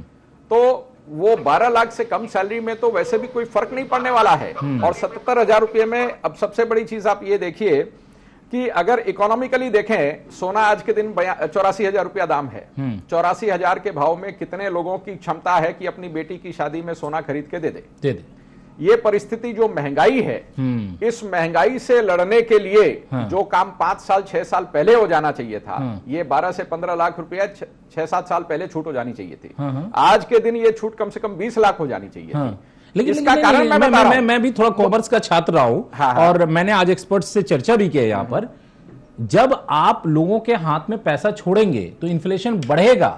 [SPEAKER 5] तो वो 12 लाख से कम सैलरी में तो वैसे भी कोई फर्क नहीं पड़ने वाला है। और 77,000 रुपये में अब सबसे बड़ी चीज आप ये देखिए कि अगर इकोनॉमिकली देखें, सोना आज के दिन 84,000 रुपया दाम है। 84,000 के भाव में कितने लोगों की क्षमता है कि अपनी बेटी की शादी में सोना खरीद के दे दे। ये परिस्थिति जो महंगाई है, इस महंगाई से लड़ने के लिए जो काम 5 साल 6 साल पहले हो जाना चाहिए था, ये 12 से 15 लाख रुपया 6-7 साल पहले छूट हो जानी चाहिए थी। आज के दिन ये छूट कम से कम 20 लाख हो जानी चाहिए थी।
[SPEAKER 1] लेकिन इसका कारण मैं भी थोड़ा कॉमर्स का छात्र रहा हूं, और मैंने आज एक्सपर्ट से चर्चा भी की है यहां पर। जब आप लोगों के हाथ में पैसा छोड़ेंगे तो इन्फ्लेशन बढ़ेगा,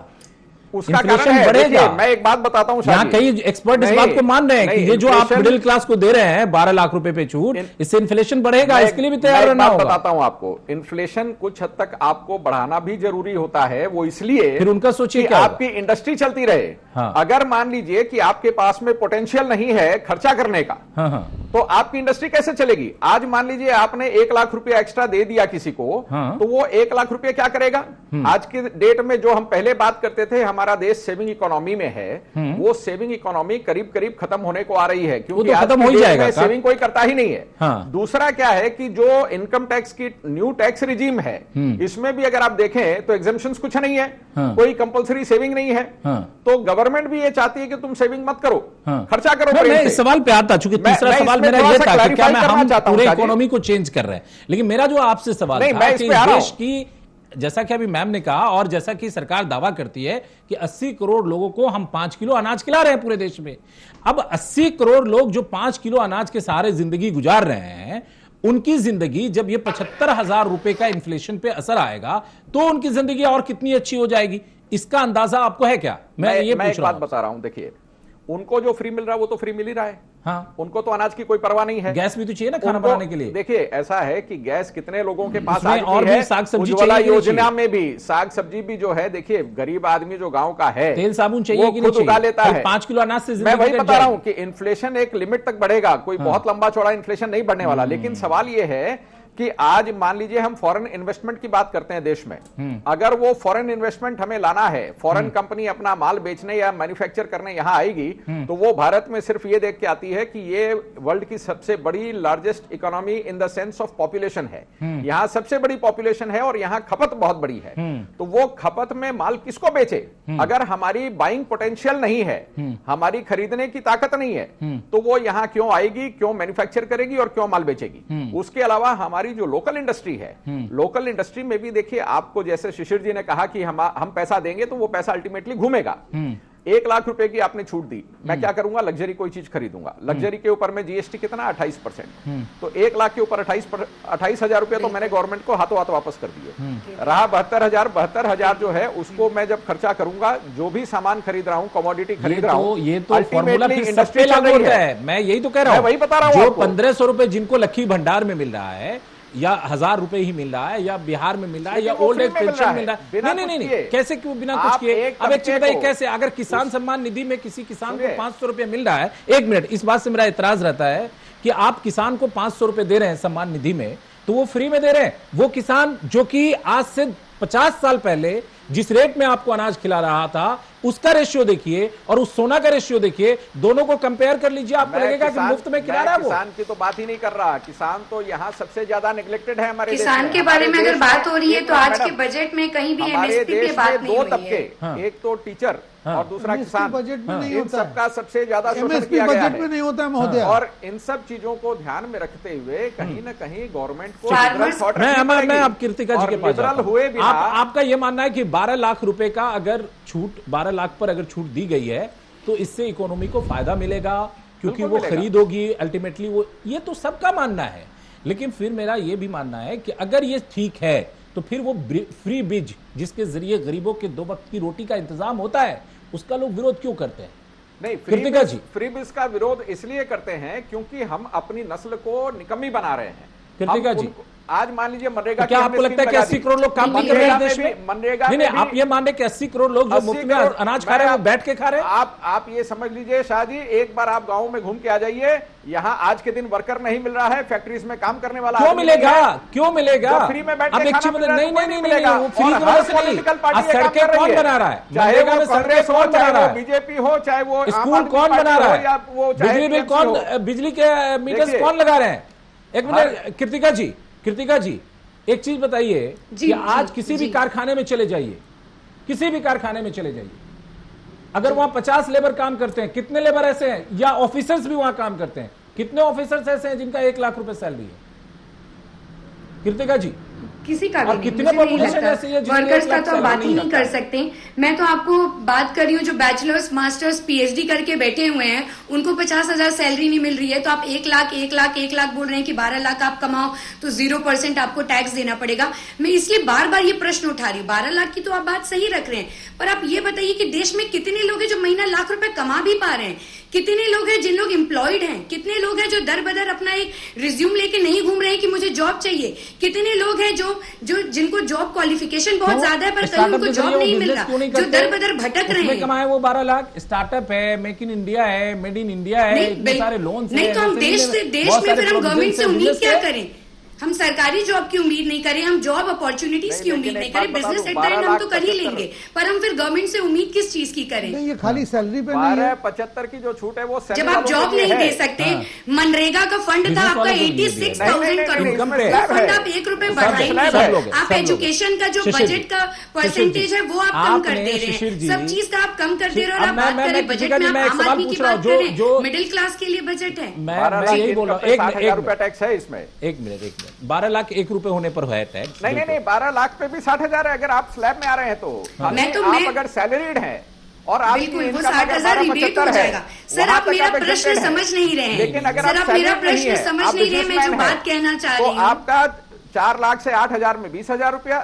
[SPEAKER 5] उसका कारण
[SPEAKER 1] इन्फ्लेशन
[SPEAKER 5] है,
[SPEAKER 1] बढ़ेगा।
[SPEAKER 5] देखिए, मैं एक बात बताता हूं,
[SPEAKER 1] यहाँ कई एक्सपर्ट इस बात को मान रहे हैं कि ये जो आप
[SPEAKER 5] inflation-
[SPEAKER 1] मिडिल क्लास को दे रहे हैं 12 लाख रुपए पे छूट, इससे इन्फ्लेशन बढ़ेगा, इसके लिए भी तैयार रहना होगा।
[SPEAKER 5] बताता हूं आपको, इन्फ्लेशन कुछ हद तक आपको बढ़ाना भी जरूरी होता है, वो इसलिए
[SPEAKER 1] फिर उनका सोचिए
[SPEAKER 5] कि
[SPEAKER 1] क्या होगा?
[SPEAKER 5] आपकी इंडस्ट्री चलती रहे।
[SPEAKER 1] हाँ।
[SPEAKER 5] अगर मान लीजिए कि आपके पास में पोटेंशियल नहीं है खर्चा करने का,
[SPEAKER 1] हाँ हाँ
[SPEAKER 5] तो आपकी इंडस्ट्री कैसे चलेगी? आज मान लीजिए आपने 1 लाख रुपया एक्स्ट्रा दे दिया किसी को,
[SPEAKER 1] हाँ।
[SPEAKER 5] तो वो 1 लाख रुपया क्या करेगा? आज के डेट में जो हम पहले बात करते थे हमारा देश सेविंग इकोनॉमी में है, वो सेविंग इकोनॉमी करीब करीब खत्म होने को आ रही है, क्योंकि
[SPEAKER 1] तो
[SPEAKER 5] आज
[SPEAKER 1] खत्म
[SPEAKER 5] के
[SPEAKER 1] हो ही
[SPEAKER 5] डेट
[SPEAKER 1] जाएगा
[SPEAKER 5] में
[SPEAKER 1] का?
[SPEAKER 5] सेविंग कोई करता ही नहीं है।
[SPEAKER 1] हाँ।
[SPEAKER 5] दूसरा क्या है कि जो इनकम टैक्स की न्यू टैक्स रिजीम है, इसमें भी अगर आप देखें तो एग्जेम्पशंस कुछ नहीं है,
[SPEAKER 1] हाँ।
[SPEAKER 5] कोई कंपलसरी सेविंग नहीं है।
[SPEAKER 1] हाँ।
[SPEAKER 5] तो गवर्नमेंट भी ये चाहती है कि तुम सेविंग मत करो,
[SPEAKER 1] हाँ।
[SPEAKER 5] खर्चा करो
[SPEAKER 1] मैं
[SPEAKER 5] प्रेम
[SPEAKER 1] इस
[SPEAKER 5] से।
[SPEAKER 1] सवाल पे आता, चूंकि तीसरा
[SPEAKER 5] मैं
[SPEAKER 1] सवाल
[SPEAKER 5] इसमें
[SPEAKER 1] मेरा
[SPEAKER 5] थोड़ा
[SPEAKER 1] ये
[SPEAKER 5] सा
[SPEAKER 1] था कि क्या
[SPEAKER 5] clarify
[SPEAKER 1] मैं
[SPEAKER 5] करना
[SPEAKER 1] हम
[SPEAKER 5] चाहता हूं,
[SPEAKER 1] पूरे
[SPEAKER 5] शाहजी।
[SPEAKER 1] इकोनॉमी को चेंज कर रहे हैं, लेकिन मेरा जो आपसे सवाल
[SPEAKER 5] नहीं,
[SPEAKER 1] था
[SPEAKER 5] मैं इस
[SPEAKER 1] कि
[SPEAKER 5] पे आ रहा
[SPEAKER 1] देश
[SPEAKER 5] हूं।
[SPEAKER 1] की, जैसा कि अभी मैम ने कहा और जैसा कि सरकार दावा करती है कि 80 करोड़ लोगों को हम 5 किलो अनाज खिला रहे हैं पूरे देश में। अब 80 करोड़ लोग जो 5 किलो अनाज के सहारे जिंदगी गुजार रहे हैं, उनकी जिंदगी जब ये 75,000 रुपए का इन्फ्लेशन पे असर आएगा तो उनकी जिंदगी और कितनी अच्छी हो जाएगी, इसका अंदाजा आपको है क्या? मैं ये
[SPEAKER 5] एक
[SPEAKER 1] पूछ रहा
[SPEAKER 5] बात
[SPEAKER 1] हूं।
[SPEAKER 5] बता रहा हूं, देखिए, उनको जो फ्री मिल रहा है वो तो फ्री मिल ही रहा है।
[SPEAKER 1] हाँ,
[SPEAKER 5] उनको तो अनाज की कोई परवाह नहीं है।
[SPEAKER 1] गैस भी तो चाहिए ना खाना
[SPEAKER 5] उनको-
[SPEAKER 1] बनाने के लिए।
[SPEAKER 5] देखिए, ऐसा है कि गैस कितने लोगों के पास
[SPEAKER 1] उसमें
[SPEAKER 5] आ चुकी
[SPEAKER 1] और भी
[SPEAKER 5] है।
[SPEAKER 1] साग सब्जी
[SPEAKER 5] उज्ज्वला
[SPEAKER 1] चाहिए कि नहीं
[SPEAKER 5] योजना
[SPEAKER 1] चाहिए?
[SPEAKER 5] में भी साग सब्जी भी जो है, देखिए, गरीब आदमी जो गांव का है,
[SPEAKER 1] तेल साबुन चाहिए
[SPEAKER 5] वो
[SPEAKER 1] कि नहीं
[SPEAKER 5] खुद उगा
[SPEAKER 1] चाहिए?
[SPEAKER 5] लेता
[SPEAKER 1] भाई
[SPEAKER 5] है।
[SPEAKER 1] 5 किलो अनाज से
[SPEAKER 5] मैं
[SPEAKER 1] जिंदगी
[SPEAKER 5] वही
[SPEAKER 1] कट
[SPEAKER 5] बता रहा हूं
[SPEAKER 1] जाएगी।
[SPEAKER 5] कि इन्फ्लेशन एक लिमिट तक बढ़ेगा, कोई बहुत लंबा चौड़ा इन्फ्लेशन नहीं बढ़ने वाला। लेकिन सवाल यह है कि आज मान लीजिए हम फॉरेन इन्वेस्टमेंट की बात करते हैं देश में, अगर वो फॉरेन इन्वेस्टमेंट हमें लाना है, फॉरेन कंपनी अपना माल बेचने या मैन्युफैक्चर करने यहां आएगी, तो वो भारत में सिर्फ ये देख के आती है कि ये वर्ल्ड की सबसे बड़ी largest economy in the sense of population है, यहां सबसे बड़ी पॉपुलेशन है और यहां खपत बहुत बड़ी है। तो वो खपत में माल किसको बेचे? अगर हमारी बाइंग पोटेंशियल नहीं है, हमारी खरीदने की ताकत नहीं है, तो वो यहां क्यों आएगी, क्यों मैन्युफैक्चर करेगी और क्यों माल बेचेगी? उसके अलावा हमारी जो लोकल इंडस्ट्री है, लोकल इंडस्ट्री में भी देखिए, आपको जैसे शिशिर जी ने कहा कि हम पैसा देंगे तो वो पैसा अल्टीमेटली घूमेगा। 1 लाख रुपए की आपने छूट दी, मैं क्या करूंगा? लग्जरी कोई चीज खरीदूंगा। लग्जरी के ऊपर में जीएसटी कितना? 28%। तो 1 लाख के ऊपर 28,000 रुपए तो मैंने गवर्नमेंट को हाथों हाथ वापस कर दिए। रहा 72,000 जो है उसको मैं जब खर्चा करूंगा, जो भी सामान खरीद रहा हूं, कमोडिटी खरीद रहा हूं,
[SPEAKER 1] ये तो फॉर्मूला फिर सब
[SPEAKER 5] इंडस्ट्री
[SPEAKER 1] पे
[SPEAKER 5] चल
[SPEAKER 1] लागू
[SPEAKER 5] रही
[SPEAKER 1] होता
[SPEAKER 5] है।
[SPEAKER 1] है। मैं यही तो कह रहा हूं,
[SPEAKER 5] मैं वही बता रहा हूं
[SPEAKER 1] जो
[SPEAKER 5] आपको।
[SPEAKER 1] 1500 रुपए जिनको लक्ष्मी भंडार में मिल रहा है, या 1000 रुपए ही मिल रहा है, या बिहार में मिल रहा है, या
[SPEAKER 5] लेकिन वो
[SPEAKER 1] ओल्ड
[SPEAKER 5] फ्री
[SPEAKER 1] एज
[SPEAKER 5] में मिल
[SPEAKER 1] पेंशन
[SPEAKER 5] रहा
[SPEAKER 1] मिल रहा
[SPEAKER 5] है,
[SPEAKER 1] है।
[SPEAKER 5] बिना
[SPEAKER 1] नहीं नहीं
[SPEAKER 5] कुछ
[SPEAKER 1] नहीं,
[SPEAKER 5] किए।
[SPEAKER 1] कैसे, क्यों बिना कुछ
[SPEAKER 5] आप
[SPEAKER 1] किए?
[SPEAKER 5] एक
[SPEAKER 1] अब एक चीज
[SPEAKER 5] तबके
[SPEAKER 1] बताइए,
[SPEAKER 5] को-
[SPEAKER 1] कैसे अगर किसान सम्मान निधि में किसी किसान को
[SPEAKER 5] सुनिए।
[SPEAKER 1] 500 रुपए मिल रहा है, 1 मिनट, इस बात से मेरा इतराज रहता है कि आप किसान को 500 रुपए दे रहे हैं सम्मान निधि में, तो वो फ्री में दे रहे हैं। वो किसान जो कि आज से 50 साल पहले जिस रेट में आपको अनाज खिला रहा था, उसका रेशियो देखिए और उस सोना का रेशियो देखिए, दोनों को कंपेयर कर लीजिए, आपको लगेगा कि मुफ्त में खिला रहा है वो।
[SPEAKER 5] किसान की तो बात ही नहीं कर रहा। किसान तो यहाँ सबसे ज्यादा नेग्लेक्टेड है हमारे देश
[SPEAKER 4] किसान
[SPEAKER 5] में।
[SPEAKER 4] के बारे में
[SPEAKER 5] हमारे
[SPEAKER 4] अगर
[SPEAKER 5] देश
[SPEAKER 4] बात हो रही है
[SPEAKER 5] एक
[SPEAKER 4] तो
[SPEAKER 5] मिनट
[SPEAKER 4] आज के
[SPEAKER 5] मैडम,
[SPEAKER 4] बजट में कहीं भी
[SPEAKER 5] हमारे
[SPEAKER 4] एमएसपी पे
[SPEAKER 5] देश
[SPEAKER 4] बात
[SPEAKER 5] में
[SPEAKER 4] नहीं
[SPEAKER 5] 2
[SPEAKER 4] हुई
[SPEAKER 5] तबके,
[SPEAKER 4] है।
[SPEAKER 5] एक तो टीचर और दूसरा
[SPEAKER 3] MSP
[SPEAKER 5] किसान,
[SPEAKER 3] बजट में नहीं
[SPEAKER 5] इन
[SPEAKER 3] होता है।
[SPEAKER 5] सबका सबसे ज्यादा शोषण
[SPEAKER 3] एमएसपी
[SPEAKER 5] किया गया
[SPEAKER 3] बजट में नहीं
[SPEAKER 5] है।
[SPEAKER 3] होता है महोदय।
[SPEAKER 5] और इन सब चीजों को ध्यान में रखते हुए कहीं ना कहीं गवर्नमेंट को
[SPEAKER 4] Farmers-
[SPEAKER 5] liberal thought
[SPEAKER 1] मैं
[SPEAKER 5] रखनी पड़ेगी।
[SPEAKER 1] अब कीर्तिका जी के
[SPEAKER 5] और
[SPEAKER 1] पास
[SPEAKER 5] liberal
[SPEAKER 1] जाता हूं।
[SPEAKER 5] हुए बिना
[SPEAKER 1] आपका यह मानना है कि 12 लाख रुपए का अगर छूट, 12 लाख पर अगर छूट दी गई है तो इससे इकोनॉमी को फायदा मिलेगा, क्योंकि
[SPEAKER 5] बिल्कुल
[SPEAKER 1] वो
[SPEAKER 5] मिलेगा।
[SPEAKER 1] खरीद होगी अल्टीमेटली, वो ये तो सबका मानना है। लेकिन फिर मेरा यह भी मानना है कि अगर ये ठीक है तो फिर वो फ्री बीज जिसके जरिए गरीबों के 2 वक्त की रोटी का इंतजाम होता है, उसका लोग विरोध क्यों करते हैं?
[SPEAKER 5] नहीं,
[SPEAKER 1] कृतिका जी।
[SPEAKER 5] फ्री बीज का विरोध इसलिए करते हैं क्योंकि हम अपनी नस्ल को निकम्मी बना रहे हैं।
[SPEAKER 1] कृतिका
[SPEAKER 5] हम
[SPEAKER 1] जी।
[SPEAKER 5] उनको- आज मान लीजिए मनरेगा
[SPEAKER 1] तो क्या
[SPEAKER 5] की
[SPEAKER 1] आपको
[SPEAKER 5] हमने
[SPEAKER 1] लगता है कि
[SPEAKER 5] स्कीम
[SPEAKER 1] 80
[SPEAKER 5] लगा
[SPEAKER 1] करोड़ लोग काम नहीं कर रहे हैं
[SPEAKER 5] मनरेगा
[SPEAKER 1] देश
[SPEAKER 5] में
[SPEAKER 1] में?
[SPEAKER 5] भी- मनरेगा
[SPEAKER 1] नहीं
[SPEAKER 5] में
[SPEAKER 1] नहीं, आप
[SPEAKER 5] भी
[SPEAKER 1] ये मान रहे कि 80 करोड़ लोग जो
[SPEAKER 5] 80
[SPEAKER 1] मुफ्त में
[SPEAKER 5] करोड़-
[SPEAKER 1] अनाज खा
[SPEAKER 5] मैं
[SPEAKER 1] रहे हैं वो
[SPEAKER 5] आप-
[SPEAKER 1] बैठ के खा रहे हैं?
[SPEAKER 5] आप ये समझ लीजिए शाह जी, एक बार आप गांव में घूम के आ जाइए, यहाँ आज के दिन वर्कर नहीं मिल रहा है, फैक्ट्रीज में काम करने वाला
[SPEAKER 1] क्यों
[SPEAKER 5] आदमी नहीं
[SPEAKER 1] मिलेगा?
[SPEAKER 5] है।
[SPEAKER 1] क्यों मिलेगा?
[SPEAKER 5] जो फ्री में बैठ के
[SPEAKER 1] अब एक
[SPEAKER 5] खाना
[SPEAKER 1] चीज
[SPEAKER 5] मिल
[SPEAKER 1] बता-
[SPEAKER 5] रहा है,
[SPEAKER 1] नहीं
[SPEAKER 5] तो कोई
[SPEAKER 1] नहीं
[SPEAKER 5] नहीं
[SPEAKER 1] नहीं
[SPEAKER 5] मिलेगा।
[SPEAKER 1] वो फ्री
[SPEAKER 5] और
[SPEAKER 1] की
[SPEAKER 5] हर
[SPEAKER 1] वजह से नहीं।
[SPEAKER 5] पॉलिटिकल पार्टी
[SPEAKER 1] आज
[SPEAKER 5] ये काम
[SPEAKER 1] सड़कें
[SPEAKER 5] कर रही
[SPEAKER 1] कौन
[SPEAKER 5] है।
[SPEAKER 1] बना रहा है?
[SPEAKER 5] चाहे
[SPEAKER 1] मनरेगा
[SPEAKER 5] वो
[SPEAKER 1] में सड़कें
[SPEAKER 5] कांग्रेस हो,
[SPEAKER 1] कौन बना
[SPEAKER 5] चाहे
[SPEAKER 1] रहा
[SPEAKER 5] वो
[SPEAKER 1] है?
[SPEAKER 5] बीजेपी हो, चाहे वो आम
[SPEAKER 1] स्कूल
[SPEAKER 5] आदमी
[SPEAKER 1] कौन
[SPEAKER 5] पार्टी
[SPEAKER 1] बना
[SPEAKER 5] हो,
[SPEAKER 1] रहा
[SPEAKER 5] या वो
[SPEAKER 1] है?
[SPEAKER 5] चाहे
[SPEAKER 1] बिजली बिल
[SPEAKER 5] TMC हो।
[SPEAKER 1] कौन, बिजली के मीटर्स
[SPEAKER 5] देखिए,
[SPEAKER 1] कौन लगा रहे हैं? एक मिनट कृतिका जी, एक चीज बताइए
[SPEAKER 4] जी,
[SPEAKER 1] कि आज
[SPEAKER 4] जी,
[SPEAKER 1] किसी भी
[SPEAKER 4] जी।
[SPEAKER 1] कारखाने में चले जाइए, किसी भी कारखाने में चले जाइए, अगर वहां 50 लेबर काम करते हैं, कितने लेबर ऐसे हैं, या ऑफिसर्स भी वहां काम करते हैं, कितने ऑफिसर्स ऐसे हैं जिनका 1 लाख रुपए सैलरी है? कृतिका जी,
[SPEAKER 4] किसी का भी
[SPEAKER 1] और
[SPEAKER 4] नहीं,
[SPEAKER 1] कितने
[SPEAKER 4] मुझे नहीं
[SPEAKER 1] population
[SPEAKER 4] लगता।
[SPEAKER 1] ऐसी है जिनकी
[SPEAKER 4] वर्कर्स
[SPEAKER 1] 1
[SPEAKER 4] का
[SPEAKER 1] लाख
[SPEAKER 4] तो आप बात ही
[SPEAKER 1] salary
[SPEAKER 4] नहीं कर सकते। मैं तो आपको बात कर रही हूँ जो बैचलर्स मास्टर्स पीएचडी करके बैठे हुए हैं, उनको 50,000 सैलरी नहीं मिल रही है, तो आप 1 लाख 1 लाख 1 लाख बोल रहे हैं कि 12 लाख आप कमाओ तो 0% आपको टैक्स देना पड़ेगा। मैं इसलिए बार बार ये प्रश्न उठा रही हूँ। 12 लाख की तो आप बात सही रख रहे हैं, पर आप ये बताइए कि देश में कितने लोग हैं जो महीना लाख रुपए कमा भी पा रहे हैं? कितने लोग हैं जिन लोग एम्प्लॉयड हैं? कितने लोग हैं जो दर बदर अपना एक रिज्यूम लेके नहीं घूम रहे हैं कि मुझे जॉब चाहिए? कितने लोग हैं जो जिनको जॉब क्वालिफिकेशन बहुत ज्यादा है पर कहीं उनको जॉब नहीं मिल रहा, जो दर बदर भटक रहे हैं?
[SPEAKER 1] कमाए वो 12 लाख। स्टार्टअप है, मेक इन इंडिया है, मेड इन इंडिया है, इतने सारे लोन
[SPEAKER 4] नहीं तो हम देश में फिर हम गवर्नमेंट से उम्मीद क्या करें? हम सरकारी जॉब की उम्मीद नहीं करें, हम जॉब अपॉर्चुनिटीज की उम्मीद नहीं करें। बिजनेस एट द एंड हम तो कर ही लेंगे, पर हम फिर गवर्नमेंट से उम्मीद किस चीज की करें?
[SPEAKER 3] नहीं, ये खाली सैलरी पे नहीं है।
[SPEAKER 5] 75 की जो छूट है वो
[SPEAKER 4] जब आप जॉब नहीं दे सकते, मनरेगा का फंड था आपका 86,000 करोड़, फंड आप 1 रुपए बढ़ाएंगे। आप एजुकेशन का जो बजट का परसेंटेज है वो आप कम कर दे रहे हैं, सब चीज का आप कम कर दे रहे हैं। और आप बात करें बजट में, आप आम आदमी की बात करें, मिडिल क्लास के लिए बजट है।
[SPEAKER 1] मैं यही बोल रहा हूँ,
[SPEAKER 5] 60,000 रुपया टैक्स है इसमें।
[SPEAKER 1] एक मिनट 12 लाख 1 रुपए होने पर है टैक्स।
[SPEAKER 5] नहीं 12 लाख पे भी 60,000 है अगर आप स्लैब में आ रहे हैं तो। आप अगर सैलरीड हैं और आपकी
[SPEAKER 4] बिल्कुल वो
[SPEAKER 5] इनकम
[SPEAKER 4] 60,000 रिबेट हो जाएगा। सर आप मेरा प्रश्न समझ नहीं रहे हैं।
[SPEAKER 5] लेकिन अगर
[SPEAKER 4] सर आप मेरा प्रश्न समझ नहीं रहे हैं, मैं जो बात कहना चाह रही हूँ।
[SPEAKER 5] आपका 4 लाख से 8,000 में 20,000 रुपया,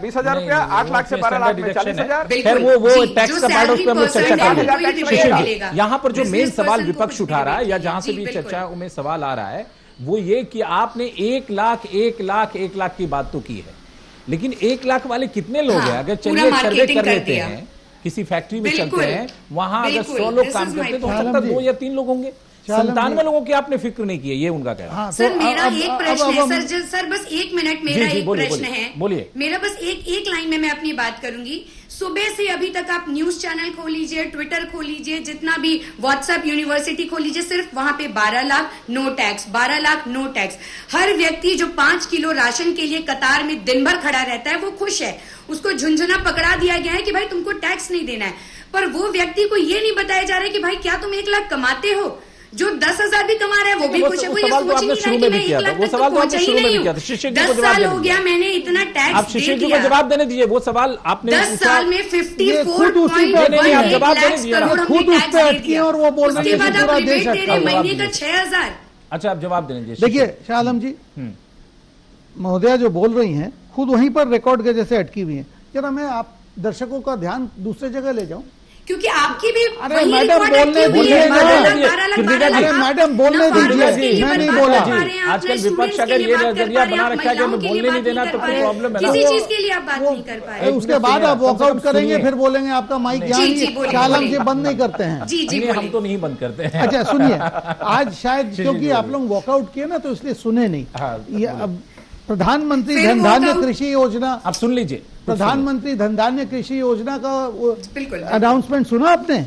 [SPEAKER 5] 20,000 रुपया, 8 लाख से 12 लाख में 40,000।
[SPEAKER 1] खैर वो टैक्स का पार्ट उस पर हम लोग चर्चा करेंगे। शिशिर जी,
[SPEAKER 4] मिलेगा।
[SPEAKER 1] यहाँ पर जो मेन
[SPEAKER 4] Business
[SPEAKER 1] सवाल
[SPEAKER 4] person को
[SPEAKER 1] विपक्ष
[SPEAKER 4] कुछ
[SPEAKER 1] उठा रहा है
[SPEAKER 4] भी
[SPEAKER 1] या जहां से
[SPEAKER 4] जी,
[SPEAKER 1] भी
[SPEAKER 4] बिल्कुल।
[SPEAKER 1] चर्चा में सवाल आ रहा है वो ये कि आपने 1 लाख की बात तो की है, लेकिन 1 लाख वाले कितने लोग हैं? अगर
[SPEAKER 4] पूरा
[SPEAKER 1] चलिए सर्वे
[SPEAKER 4] marketing
[SPEAKER 1] कर
[SPEAKER 4] कर
[SPEAKER 1] लेते
[SPEAKER 4] दिया।
[SPEAKER 1] हैं, किसी फैक्ट्री में
[SPEAKER 4] बिल्कुल,
[SPEAKER 1] चलते हैं, वहां अगर
[SPEAKER 4] बिल्कुल,
[SPEAKER 1] 100 लोग
[SPEAKER 4] this
[SPEAKER 1] काम
[SPEAKER 4] is my
[SPEAKER 1] करते हैं तो
[SPEAKER 4] point।
[SPEAKER 1] हो सकता है 2 या 3 लोग होंगे।
[SPEAKER 3] शालम
[SPEAKER 1] 97
[SPEAKER 3] जी।
[SPEAKER 1] लोगों की आपने फिक्र नहीं की है, ये उनका कहना है।
[SPEAKER 3] हाँ,
[SPEAKER 4] सर
[SPEAKER 3] तो
[SPEAKER 4] मेरा
[SPEAKER 3] अब-
[SPEAKER 4] एक
[SPEAKER 3] अब-
[SPEAKER 4] प्रश्न
[SPEAKER 3] अब
[SPEAKER 4] है
[SPEAKER 3] हम-
[SPEAKER 4] सर बस 1 मिनट मेरा
[SPEAKER 1] जी,
[SPEAKER 4] एक
[SPEAKER 1] बोलिए,
[SPEAKER 4] प्रश्न
[SPEAKER 1] बोलिए,
[SPEAKER 4] है।
[SPEAKER 1] बोलिए।
[SPEAKER 4] मेरा बस एक लाइन में मैं अपनी बात करूंगी। सुबह से अभी तक आप न्यूज चैनल खोल लीजिए, ट्विटर खोल लीजिए, जितना भी व्हाट्सएप यूनिवर्सिटी खोल लीजिए, सिर्फ वहां पे 12 lakh no tax, 12 lakh no tax. हर व्यक्ति जो 5 किलो राशन के लिए कतार में दिन भर खड़ा रहता है वो खुश है, उसको झुंझुना पकड़ा दिया गया है कि भाई तुमको टैक्स नहीं देना है, पर वो व्यक्ति को ये नहीं बताया जा रहा है कि भाई क्या तुम 1 लाख कमाते हो? जो 10,000 भी कमा रहे हैं वो भी कुछ है, वो ये सोच ही नहीं रहा है कि मैं 1 लाख तक तो पहुंचा ही नहीं हूँ। 10 साल हो गया मैंने इतना टैक्स
[SPEAKER 1] आप
[SPEAKER 4] दे
[SPEAKER 1] शिशिर जी को
[SPEAKER 4] दिया।
[SPEAKER 1] जवाब देने दीजिए, वो सवाल आपने
[SPEAKER 4] 10 साल में
[SPEAKER 3] ये खुद उसी पे-
[SPEAKER 4] 54.18
[SPEAKER 1] आप जवाब देने
[SPEAKER 4] लाख
[SPEAKER 1] दीजिए।
[SPEAKER 4] करोड़
[SPEAKER 3] खुद
[SPEAKER 4] हमने
[SPEAKER 3] उस
[SPEAKER 4] टैक्स
[SPEAKER 3] पे
[SPEAKER 4] दे
[SPEAKER 3] अटकी
[SPEAKER 4] दिया।
[SPEAKER 3] हैं और वो बोल रहे
[SPEAKER 4] उसके
[SPEAKER 3] हैं
[SPEAKER 4] बाद
[SPEAKER 3] कि
[SPEAKER 4] आप
[SPEAKER 3] पूरा
[SPEAKER 4] रिबेट
[SPEAKER 3] देश
[SPEAKER 4] दे
[SPEAKER 3] अटका
[SPEAKER 4] रहे हैं
[SPEAKER 3] हुआ।
[SPEAKER 4] महीने का 6,000।
[SPEAKER 1] अच्छा आप जवाब देने दीजिए।
[SPEAKER 3] देखिए शाह आलम जी, महोदया जो बोल रही हैं खुद वहीं पर रिकॉर्ड के जैसे अटकी हुई हैं। जरा मैं आप दर्शकों का ध्यान दूसरे जगह ले जाऊं।
[SPEAKER 4] क्योंकि आपकी भी
[SPEAKER 3] अरे
[SPEAKER 4] वही
[SPEAKER 3] मैडम,
[SPEAKER 4] रिकॉर्ड
[SPEAKER 3] बोलने
[SPEAKER 4] अटकी हुई
[SPEAKER 3] दीजिए
[SPEAKER 4] है।
[SPEAKER 3] ना।
[SPEAKER 4] 12 लाख,
[SPEAKER 1] दीजिए।
[SPEAKER 4] 12 लाख,
[SPEAKER 1] कृतिका
[SPEAKER 4] 12
[SPEAKER 1] जी,
[SPEAKER 4] लाख।
[SPEAKER 3] मैडम, बोलने
[SPEAKER 4] ना
[SPEAKER 3] दीजिए।
[SPEAKER 4] फार्मर्स के लिए
[SPEAKER 3] मैं नहीं
[SPEAKER 4] बात
[SPEAKER 3] बोला।
[SPEAKER 4] कर पा रहे हैं, आप
[SPEAKER 1] आजकल
[SPEAKER 4] ना
[SPEAKER 1] विपक्ष
[SPEAKER 4] स्टूडेंट्स
[SPEAKER 1] अगर
[SPEAKER 4] के लिए
[SPEAKER 1] ये
[SPEAKER 4] बात कर
[SPEAKER 1] नजरिया
[SPEAKER 4] पा रहे
[SPEAKER 1] बना
[SPEAKER 4] हैं,
[SPEAKER 1] रखा है कि हमें
[SPEAKER 4] महिलाओं के लिए
[SPEAKER 1] बोलने नहीं
[SPEAKER 4] बात
[SPEAKER 1] देना
[SPEAKER 4] कर
[SPEAKER 1] तो
[SPEAKER 4] पा
[SPEAKER 1] कोई
[SPEAKER 4] रहे हैं।
[SPEAKER 1] प्रॉब्लम है ना।
[SPEAKER 4] किसी
[SPEAKER 3] वो-
[SPEAKER 4] चीज के लिए आप बात नहीं कर पा रहे हैं।
[SPEAKER 3] उसके बाद आप वॉकआउट करेंगे, फिर बोलेंगे आपका माइक यहाँ
[SPEAKER 4] जी,
[SPEAKER 3] नहीं,
[SPEAKER 4] बोलिए,
[SPEAKER 3] शाह आलम
[SPEAKER 4] बोलिए।
[SPEAKER 3] जी बंद नहीं करते हैं।
[SPEAKER 4] जी जी
[SPEAKER 1] नहीं, हम
[SPEAKER 4] बोलिए।
[SPEAKER 1] तो नहीं बंद करते हैं।
[SPEAKER 3] अच्छा सुनिए, आज शायद
[SPEAKER 1] जी,
[SPEAKER 3] क्योंकि
[SPEAKER 1] जी,
[SPEAKER 3] आप लोग वॉकआउट किए ना तो इसलिए सुने नहीं।
[SPEAKER 1] हाँ,
[SPEAKER 3] ये अब प्रधानमंत्री
[SPEAKER 4] फिर
[SPEAKER 3] धन धान्य
[SPEAKER 4] walkout-
[SPEAKER 3] कृषि योजना,
[SPEAKER 1] आप सुन लीजिए।
[SPEAKER 3] प्रधानमंत्री धन धान्य कृषि योजना का
[SPEAKER 4] बिल्कुल।
[SPEAKER 3] अनाउंसमेंट सुना आपने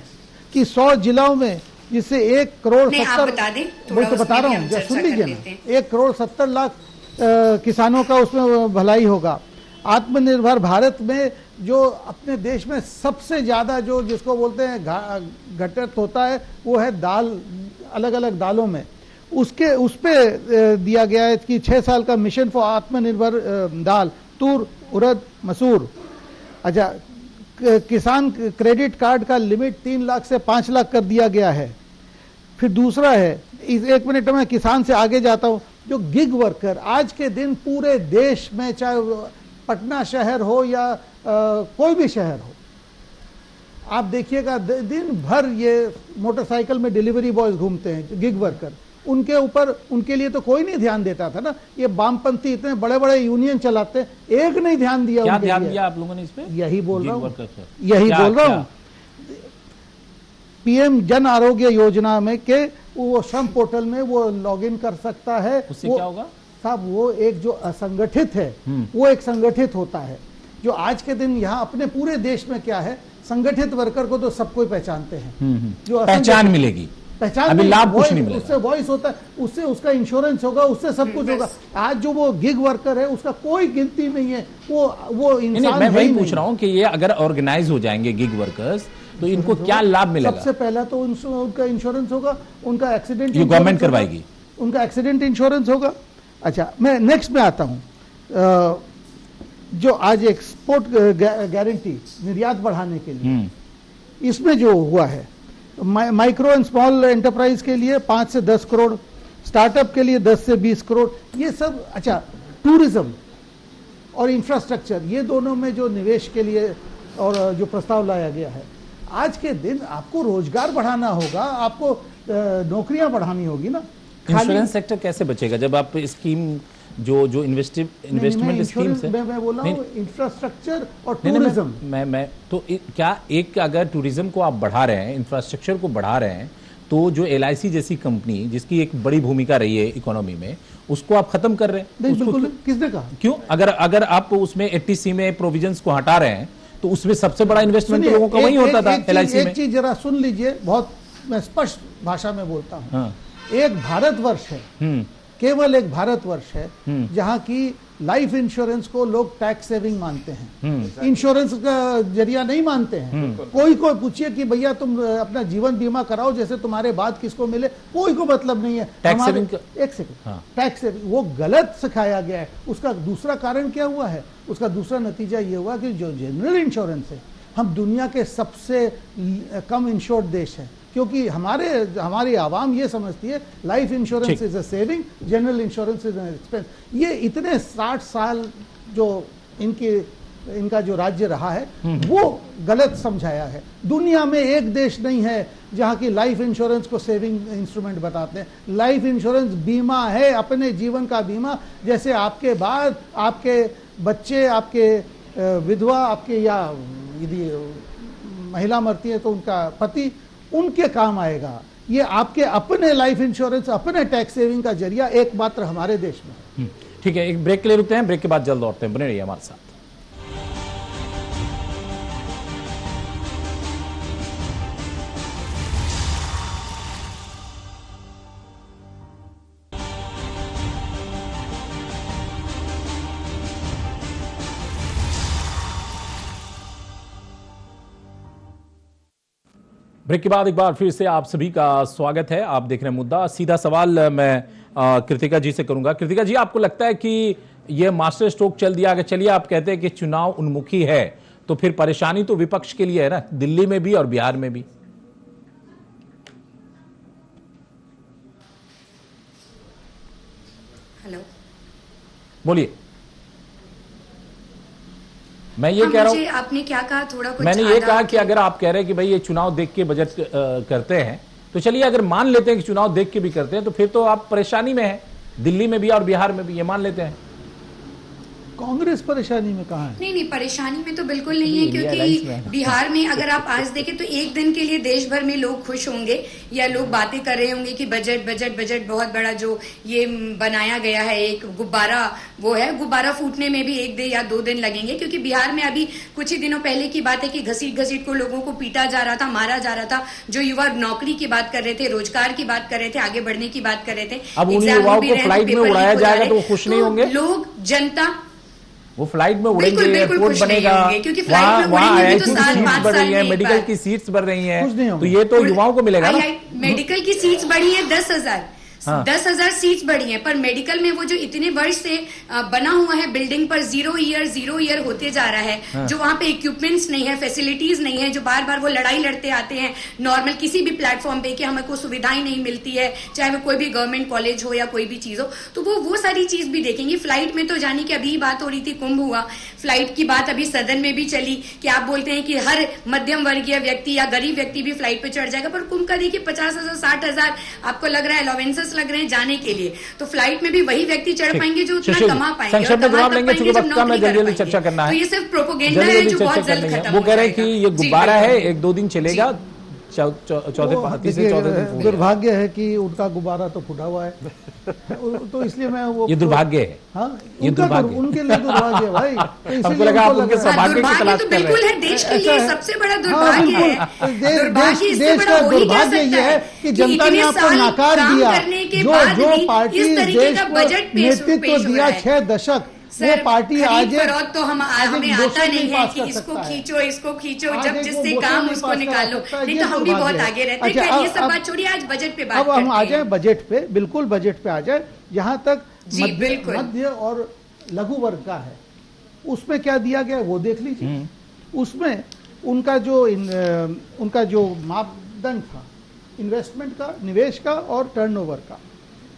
[SPEAKER 3] कि 100 जिलों में जिससे 1 करोड़
[SPEAKER 4] नहीं, आप
[SPEAKER 3] 70
[SPEAKER 4] बता दें,
[SPEAKER 3] वो
[SPEAKER 4] थोड़ा
[SPEAKER 3] तो बता
[SPEAKER 4] उसमें
[SPEAKER 3] रहा
[SPEAKER 4] भी
[SPEAKER 3] हूँ,
[SPEAKER 4] हम
[SPEAKER 3] जरा
[SPEAKER 4] चर्चा
[SPEAKER 3] सुन
[SPEAKER 4] कर
[SPEAKER 3] लीजिए
[SPEAKER 4] लेते हैं।
[SPEAKER 3] ना। 1 करोड़ 70 लाख किसानों का उसमें भलाई होगा। आत्मनिर्भर भारत में जो अपने देश में सबसे ज्यादा जो जिसको बोलते हैं घटक होता है वो है दाल, अलग अलग दालों में, उसके उस पे दिया गया है कि 6 साल का मिशन फॉर आत्मनिर्भर दाल, तूर, उड़द, मसूर। अच्छा, किसान क्रेडिट कार्ड का लिमिट 3 लाख से 5 लाख कर दिया गया है। फिर दूसरा है, इस 1 मिनट में किसान से आगे जाता हूं, जो गिग वर्कर आज के दिन पूरे देश में, चाहे पटना शहर हो या कोई भी शहर हो, आप देखिएगा दिन भर ये मोटरसाइकिल में डिलीवरी बॉयज घूमते हैं, गिग वर्कर। उनके ऊपर, उनके लिए तो कोई नहीं ध्यान देता था ना। ये वामपंथी इतने बड़े बड़े यूनियन चलाते हैं, एक नहीं ध्यान दिया
[SPEAKER 1] क्या
[SPEAKER 3] उनके
[SPEAKER 1] ध्यान
[SPEAKER 3] लिए।
[SPEAKER 1] दिया आप लोगों ने इस पे?
[SPEAKER 3] यही बोल रहा
[SPEAKER 1] गिग
[SPEAKER 3] हूँ,
[SPEAKER 1] वर्कर पर।
[SPEAKER 3] यही
[SPEAKER 1] क्या-
[SPEAKER 3] बोल रहा
[SPEAKER 1] क्या?
[SPEAKER 3] हूँ। पीएम जन आरोग्य योजना में के वो श्रम पोर्टल में वो लॉगिन कर सकता है।
[SPEAKER 1] उससे
[SPEAKER 3] वो-
[SPEAKER 1] क्या होगा?
[SPEAKER 3] साहब वो एक जो असंगठित है वो एक संगठित होता है। जो आज के दिन यहाँ अपने पूरे देश में क्या है, संगठित वर्कर को तो सब कोई पहचानते हैं। जो असंगठित-
[SPEAKER 1] पहचान मिलेगी,
[SPEAKER 3] पहचान
[SPEAKER 1] अभी
[SPEAKER 3] नहीं,
[SPEAKER 1] लाभ कुछ
[SPEAKER 3] voice-
[SPEAKER 1] नहीं मिलेगा।
[SPEAKER 3] उससे वॉइस होता है, उससे उसका इंश्योरेंस होगा, उससे सब कुछ होगा। आज जो वो गिग वर्कर है उसका कोई गिनती नहीं है, वो
[SPEAKER 1] नहीं,
[SPEAKER 3] इंसान
[SPEAKER 1] मैं
[SPEAKER 3] है
[SPEAKER 1] वही
[SPEAKER 3] ही
[SPEAKER 1] पूछ
[SPEAKER 3] नहीं।
[SPEAKER 1] रहा हूँ कि ये अगर ऑर्गेनाइज हो जाएंगे गिग वर्कर्स तो इनको क्या लाभ मिलेगा?
[SPEAKER 3] सबसे पहला तो उनका इंश्योरेंस होगा, उनका एक्सीडेंट
[SPEAKER 1] ये गवर्नमेंट करवाएगी,
[SPEAKER 3] उनका एक्सीडेंट इंश्योरेंस होगा। अच्छा, मैं नेक्स्ट में आता हूं। जो आज एक्सपोर्ट गारंटी निर्यात बढ़ाने के लिए, इसमें जो हुआ है माइक्रो एंड स्मॉल एंटरप्राइज के लिए 5 से 10 करोड़, स्टार्टअप के लिए 10 से 20 करोड़, ये सब। अच्छा, टूरिज्म और इंफ्रास्ट्रक्चर, ये दोनों में जो निवेश के लिए और जो प्रस्ताव लाया गया है, आज के दिन आपको रोजगार बढ़ाना होगा, आपको नौकरियां बढ़ानी होगी ना।
[SPEAKER 1] इंश्योरेंस सेक्टर कैसे बचेगा जब आप स्कीम जो इन्वेस्टमेंट स्कीम्स है?
[SPEAKER 3] मैं बोल रहा हूँ इंफ्रास्ट्रक्चर और
[SPEAKER 1] नहीं,
[SPEAKER 3] टूरिज्म।
[SPEAKER 1] मैं तो क्या एक अगर टूरिज्म को आप बढ़ा रहे हैं, इंफ्रास्ट्रक्चर को बढ़ा रहे हैं, तो जो LIC जैसी कंपनी जिसकी एक बड़ी भूमिका रही है इकोनॉमी में, उसको आप खत्म कर रहे हैं?
[SPEAKER 3] नहीं, बिल्कुल। किसने कहा?
[SPEAKER 1] क्यों? अगर आप उसमें 80C में प्रोविजंस को हटा रहे हैं, तो उसमें सबसे बड़ा इन्वेस्टमेंट लोगों का वही होता था LIC में।
[SPEAKER 3] एक चीज जरा सुन लीजिए, बहुत मैं स्पष्ट भाषा में बोलता हूँ।
[SPEAKER 1] हाँ।
[SPEAKER 3] एक भारतवर्ष है, केवल एक भारतवर्ष है जहाँ की लाइफ इंश्योरेंस को लोग टैक्स सेविंग मानते हैं, इंश्योरेंस का जरिया नहीं मानते हैं। कोई को पूछिए कि भैया तुम अपना जीवन बीमा कराओ, जैसे तुम्हारे बाद किसको मिले, कोई को मतलब नहीं है।
[SPEAKER 1] टैक्स सेविंग
[SPEAKER 3] एक सेकंड, टैक्स सेविंग वो गलत सिखाया गया है। उसका दूसरा कारण क्या हुआ है? उसका दूसरा नतीजा ये हुआ कि जो जनरल इंश्योरेंस है, हम दुनिया के सबसे कम इंश्योर्ड देश है, क्योंकि हमारी आवाम ये समझती है life insurance is a saving, general insurance is an expense. ये इतने 60 साल जो इनका जो राज्य रहा है, वो गलत समझाया है। दुनिया में एक देश नहीं है जहाँ की लाइफ इंश्योरेंस को सेविंग इंस्ट्रूमेंट बताते हैं। लाइफ इंश्योरेंस बीमा है, अपने जीवन का बीमा। जैसे आपके बाद आपके बच्चे, आपके विधवा, आपके या यदि महिला मरती है तो उनका पति, उनके काम आएगा। ये आपके अपने लाइफ इंश्योरेंस, अपने टैक्स सेविंग का जरिया एकमात्र हमारे देश में।
[SPEAKER 1] ठीक है, एक ब्रेक के लिए रुकते हैं, ब्रेक के बाद जल्द लौटते हैं, बने रहिए हमारे साथ। ब्रेक के बाद एक बार फिर से आप सभी का स्वागत है। आप देख रहे हैं मुद्दा। सीधा सवाल मैं कृतिका जी से करूंगा। कृतिका जी, आपको लगता है कि यह मास्टर स्ट्रोक चल दिया? अगर चलिए आप कहते हैं कि चुनाव उन्मुखी है, तो फिर परेशानी तो विपक्ष के लिए है ना, दिल्ली में भी और बिहार में भी।
[SPEAKER 4] हेलो,
[SPEAKER 1] बोलिए। मैं ये कह रहा हूं,
[SPEAKER 4] आपने क्या कहा? थोड़ा कुछ
[SPEAKER 1] मैंने ये कहा कि अगर आप कह रहे हैं कि भाई ये चुनाव देख के बजट करते हैं, तो चलिए अगर मान लेते हैं कि चुनाव देख के भी करते हैं, तो फिर तो आप परेशानी में हैं, दिल्ली में भी और बिहार में भी, ये मान लेते हैं।
[SPEAKER 3] कांग्रेस परेशानी में कहाँ है?
[SPEAKER 4] नहीं, परेशानी में तो बिल्कुल नहीं है, क्योंकि बिहार में अगर आप आज देखें तो एक दिन के लिए देश भर में लोग खुश होंगे या लोग बातें कर रहे होंगे कि बजट बजट बजट बहुत बड़ा जो ये बनाया गया है, एक गुब्बारा वो है, गुब्बारा फूटने में भी 1 दिन या 2 दिन लगेंगे। क्योंकि बिहार में अभी कुछ ही दिनों पहले की बात है कि घसीट घसीट को लोगों को पीटा जा रहा था, मारा जा रहा था। जो युवा नौकरी की बात कर रहे थे, रोजगार की बात कर रहे थे, आगे बढ़ने की बात कर रहे थे,
[SPEAKER 1] अब उन युवाओं को फ्लाइट में उड़ाया जाएगा तो वो खुश नहीं होंगे?
[SPEAKER 4] लोग, जनता,
[SPEAKER 1] वो फ्लाइट में उड़ेंगे, एयरपोर्ट बनेगा,
[SPEAKER 4] वहाँ
[SPEAKER 1] IIT की सीट्स बढ़ रही है, मेडिकल की सीट्स बढ़ रही हैं, तो ये तो युवाओं को मिलेगा ना।
[SPEAKER 4] मेडिकल की सीट्स बढ़ी है 10,000 10,000 सीट्स बढ़ी हैं, पर मेडिकल में वो जो इतने वर्ष से बना हुआ है बिल्डिंग पर, 0 ईयर होते जा रहा है। जो वहां पे इक्विपमेंट्स नहीं है, फैसिलिटीज नहीं है, जो बार बार वो लड़ाई लड़ते आते हैं नॉर्मल किसी भी प्लेटफॉर्म पे कि हमें कोई सुविधाएं नहीं मिलती है, चाहे वो कोई भी गवर्नमेंट कॉलेज हो या कोई भी चीज हो, तो वो सारी चीज भी देखेंगे। फ्लाइट में तो जाने की अभी बात हो रही थी, कुंभ हुआ, फ्लाइट की बात अभी सदन में भी चली कि आप बोलते हैं कि हर मध्यम वर्गीय व्यक्ति या गरीब व्यक्ति भी फ्लाइट पे चढ़ जाएगा, पर कुंभ का देखिए 50,000 60,000 आपको लग रहा है अलाउंसेस लग रहे हैं जाने के लिए, तो फ्लाइट में भी वही व्यक्ति चढ़ पाएंगे जो उतना कमा पाएंगे।
[SPEAKER 1] संक्षेप में जवाब लेंगे, चूंकि वक्त कम है, जल्दी चर्चा करना है,
[SPEAKER 4] तो ये सिर्फ प्रोपोगेंडा है जो बहुत जल्द खत्म।
[SPEAKER 1] वो कह रहे हैं कि ये गुब्बारा है, 1-2 दिन चलेगा, तीसरे चौथे दिन।
[SPEAKER 3] दुर्भाग्य है कि उनका गुब्बारा तो फूटा हुआ है, तो इसलिए मैं वो,
[SPEAKER 1] ये दुर्भाग्य है।
[SPEAKER 3] हाँ, ये दुर्भाग्य, उनके लिए दुर्भाग्य है भाई। तो
[SPEAKER 1] हमको लगा आप उनके सौभाग्य की तलाश कर रहे हैं।
[SPEAKER 4] देश के लिए सबसे बड़ा दुर्भाग्य है,
[SPEAKER 3] देश का दुर्भाग्य ये है कि जनता ने आपको नकार दिया। जो पार्टी देश को नेतृत्व दिया 6 दशक, वो पार्टी आज
[SPEAKER 4] तो हमें आता नहीं है कि इसको खींचो, जब जिससे काम उसको निकालो, नहीं तो हम भी बहुत आगे रहते हैं। ये सब बात छोड़िए, आज बजट पे बात
[SPEAKER 3] अब हम आ जाए बजट पे, बिल्कुल बजट पे आ जाए। जहां तक मध्य और लघु वर्ग का है, उसमें क्या दिया गया वो देख लीजिए। उसमें उनका जो मापदंड था इन्वेस्टमेंट का, निवेश का और टर्नओवर का,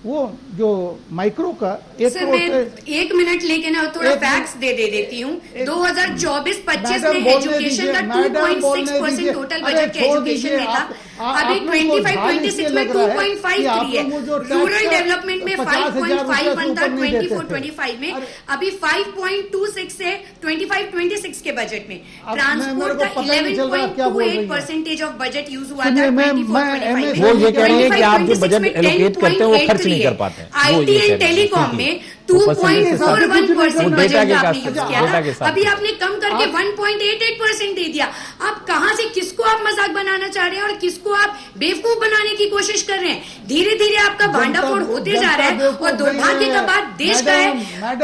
[SPEAKER 3] वो जो माइक्रो का
[SPEAKER 4] सर मैं 1 मिनट लेके ना थोड़ा फैक्ट्स दे देती हूँ। 2024-25 में एजुकेशन का 2.6% टोटल बजट के एजुकेशन में था। अभी 25-26 में 2.53 है। रूरल डेवलपमेंट में 5.51 था 24-25 में, अभी 5.26 है 25-26 के बजट में। ट्रांसपोर्ट का 11.28% ऑफ बजट यूज हुआ था 24-25
[SPEAKER 1] वो ये
[SPEAKER 4] में।
[SPEAKER 1] कह रही है कि आप जो बजट एलोकेट करते हैं वो खर्च नहीं कर पाते हैं।
[SPEAKER 4] आईटी एंड टेलीकॉम में 2.41% बजट आपने यूज किया था, अभी आपने कम करके 1.88% दे दिया। आप कहां से किसको आप मजाक बनाना चाह रहे हैं और किसको आप बेवकूफ बनाने की कोशिश कर रहे हैं। धीरे धीरे आपका भांडाफोड़ होते जा रहा है और दुर्भाग्य का बात देश का है,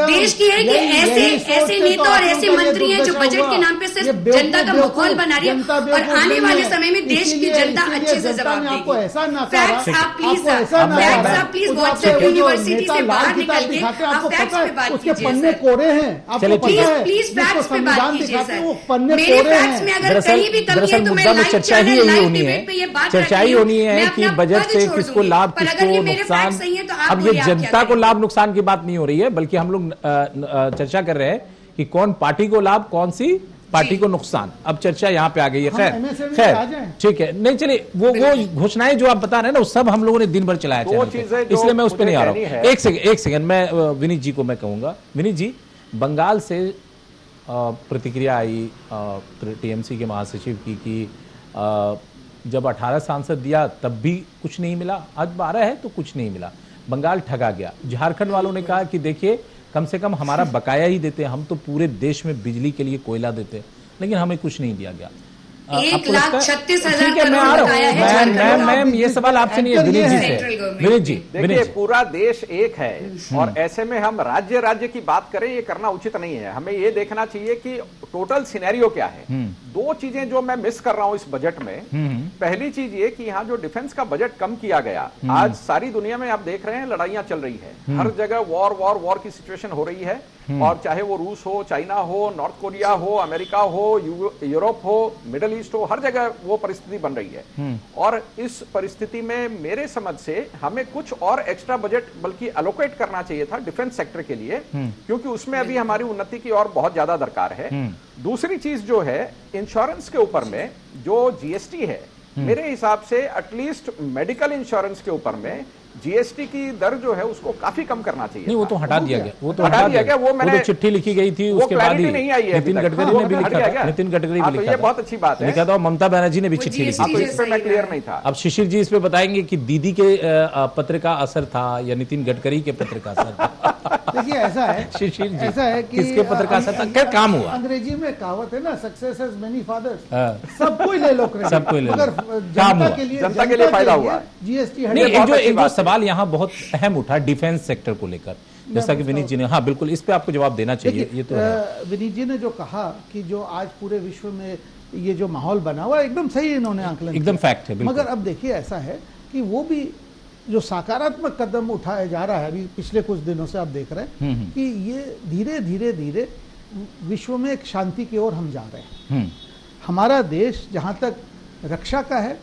[SPEAKER 4] देश की है कि ऐसे नेता और ऐसे मंत्री हैं जो बजट के नाम पे सिर्फ जनता का माहौल बना रही है और आने वाले समय में देश की जनता अच्छे से जवाब देगी। फैक्ट्स आप प्लीज व्हाट्सएप यूनिवर्सिटी से बाहर निकल के आप फैक्ट्स पे बात कीजिए
[SPEAKER 3] पन्ने कोरे हैं, आपको पता है,
[SPEAKER 4] प्लीज फैक्ट्स पे बात कीजिए सर।
[SPEAKER 3] पन्ने
[SPEAKER 4] मेरे
[SPEAKER 3] कोरे
[SPEAKER 4] फैक्ट्स में
[SPEAKER 3] हैं।
[SPEAKER 4] अगर कहीं भी कमी है तो मैं लाइव
[SPEAKER 1] चर्चा ही
[SPEAKER 4] चैनल
[SPEAKER 1] यही
[SPEAKER 4] लाइव
[SPEAKER 1] होनी है,
[SPEAKER 4] डिबेट पे ये बात
[SPEAKER 1] चर्चा ही होनी है कि बजट से किसको लाभ
[SPEAKER 4] पर अगर
[SPEAKER 1] किसको
[SPEAKER 4] ये मेरे
[SPEAKER 1] नुकसान।
[SPEAKER 4] फैक्ट्स सही है तो आप
[SPEAKER 1] अब ये जनता को लाभ नुकसान की बात नहीं हो रही है, बल्कि हम लोग चर्चा कर रहे हैं कि कौन पार्टी को लाभ, कौन सी पार्टी को नुकसान। अब चर्चा यहाँ पे आ गई है। खैर ठीक है, नहीं चलिए वो घोषणाएं जो आप बता रहे हैं ना वो सब हम लोगों ने दिन भर चलाया चैनल पे, इसलिए मैं उस पर नहीं आ रहा हूँ। एक सेकंड मैं विनीत जी को मैं कहूंगा। विनीत जी, बंगाल से प्रतिक्रिया आई टीएमसी के महासचिव की कि जब 18 सांसद दिया तब भी कुछ नहीं मिला, आज 12 है तो कुछ नहीं मिला, बंगाल ठगा गया। झारखंड वालों ने कहा कि देखिए कम से कम हमारा बकाया ही देते हैं, हम तो पूरे देश में बिजली के लिए कोयला देते हैं, लेकिन हमें कुछ नहीं दिया गया।
[SPEAKER 4] 1,36,000
[SPEAKER 1] मैम ये सवाल आपसे नहीं है, विनीत जी से। विनीत जी,
[SPEAKER 5] देखिए पूरा देश एक है और ऐसे में हम राज्य की बात करें ये करना उचित नहीं है। हमें ये देखना चाहिए कि टोटल सिनेरियो क्या है। दो चीजें जो मैं मिस कर रहा हूं इस बजट में, पहली चीज ये कि यहाँ जो डिफेंस का बजट कम किया गया, आज सारी दुनिया में आप देख रहे हैं लड़ाइयां चल रही है, हर जगह वॉर की सिचुएशन हो रही है, और चाहे वो रूस हो, चाइना हो, नॉर्थ कोरिया हो, अमेरिका हो, यूरोप हो, मिडिल ईस्ट हो, हर जगह वो परिस्थिति बन रही है। और इस परिस्थिति में मेरे समझ से हमें कुछ और एक्स्ट्रा बजट बल्कि एलोकेट करना चाहिए था डिफेंस सेक्टर के लिए, क्योंकि उसमें अभी हमारी उन्नति की और बहुत ज्यादा दरकार है। दूसरी चीज जो है इंश्योरेंस के ऊपर में जो जीएसटी है, मेरे हिसाब से एटलीस्ट मेडिकल इंश्योरेंस के ऊपर में जीएसटी की दर जो है उसको काफी कम करना चाहिए।
[SPEAKER 1] नहीं, वो तो हटा दिया गया, वो तो हटा दिया गया। वो तो चिट्ठी लिखी गई थी, उसके बाद ही
[SPEAKER 5] नहीं आई है।
[SPEAKER 1] नितिन गडकरी ने भी लिखा था, नितिन गडकरी भी लिखा
[SPEAKER 5] था, बहुत अच्छी बात है,
[SPEAKER 1] लिखा था। ममता बनर्जी ने भी चिट्ठी लिखी
[SPEAKER 5] थी, इस पे मैं क्लियर नहीं था।
[SPEAKER 1] अब शिशिर जी इस पे बताएंगे कि दीदी के पत्र का असर था या नितिन गडकरी के पत्र का असर था।
[SPEAKER 3] देखिए ऐसा है
[SPEAKER 1] शिशिर जी,
[SPEAKER 3] ऐसा है कि
[SPEAKER 1] किसके पत्र का असर था, क्या काम हुआ।
[SPEAKER 3] अंग्रेजी में कहावत है ना, सक्सेस हैज मेनी फादर्स, सबको ले लो क्रेडिट,
[SPEAKER 1] सबको ले लो,
[SPEAKER 3] मगर
[SPEAKER 1] जनता
[SPEAKER 3] के लिए फायदा हुआ।
[SPEAKER 1] जीएसटी एक जो सवाल यहाँ बहुत अहम उठा डिफेंस सेक्टर को लेकर, जैसा कि विनीत जी ने, हाँ बिल्कुल इस पे आपको जवाब देना चाहिए। ये तो
[SPEAKER 3] विनीत जी ने जो कहा कि जो आज पूरे विश्व में ये जो माहौल बना हुआ एकदम सही इन्होंने आंकलन,
[SPEAKER 1] एकदम फैक्ट है।
[SPEAKER 3] मगर अब देखिए ऐसा है कि वो भी जो सकारात्मक कदम उठाया जा रहा है अभी पिछले कुछ दिनों से आप देख रहे हैं कि ये धीरे धीरे धीरे विश्व में एक शांति की ओर हम जा रहे हैं। हमारा देश जहां तक रक्षा का है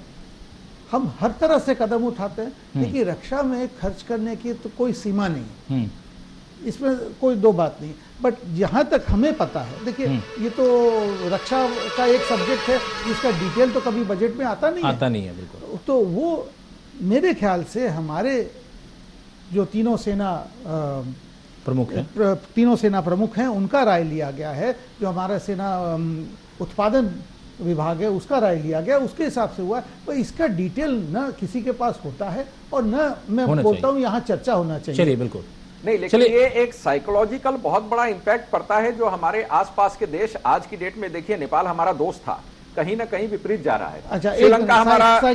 [SPEAKER 3] हम हर तरह से कदम उठाते हैं, लेकिन रक्षा में खर्च करने की तो कोई सीमा नहीं, इसमें कोई दो बात नहीं। बट जहां तक हमें पता है, देखिए ये तो रक्षा का एक सब्जेक्ट है जिसका डिटेल तो कभी बजट में आता नहीं है बिल्कुल। तो वो मेरे ख्याल से हमारे जो तीनों सेना प्रमुख हैं उनका राय लिया गया है, जो हमारा सेना उत्पादन विभाग है उसका राय लिया गया, उसके हिसाब से हुआ। तो इसका डिटेल न किसी के पास होता है और न मैं बोलता हूं यहाँ चर्चा होना चाहिए।
[SPEAKER 1] चलिए बिल्कुल
[SPEAKER 5] नहीं, लेकिन ये एक साइकोलॉजिकल बहुत बड़ा इंपैक्ट पड़ता है जो हमारे आसपास के देश, आज की डेट में देखिए नेपाल हमारा दोस्त था, कहीं ना कहीं विपरीत जा रहा है।
[SPEAKER 3] अच्छा,
[SPEAKER 5] श्रीलंका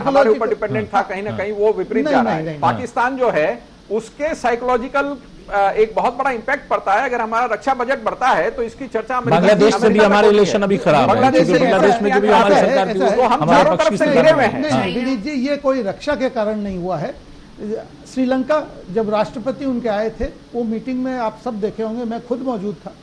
[SPEAKER 5] हमारे ऊपर डिपेंडेंट था, कहीं ना कहीं वो विपरीत जा रहा है। पाकिस्तान जो है उसके साइकोलॉजिकल एक बहुत बड़ा इंपैक्ट पड़ता है। अगर हमारा रक्षा बजट बढ़ता है तो इसकी चर्चा
[SPEAKER 1] बांग्लादेश से भी हमारे रिलेशन अभी खराब है, बांग्लादेश में जो भी हमारी सरकार थी
[SPEAKER 5] हम चारों तरफ से घिरे हुए हैं।
[SPEAKER 3] विनीत जी, ये कोई रक्षा के कारण नहीं हुआ है, श्रीलंका जब राष्ट्रपति उनके आए थे, वो मीटिंग में आप सब देखे होंगे, मैं खुद मौजूद था।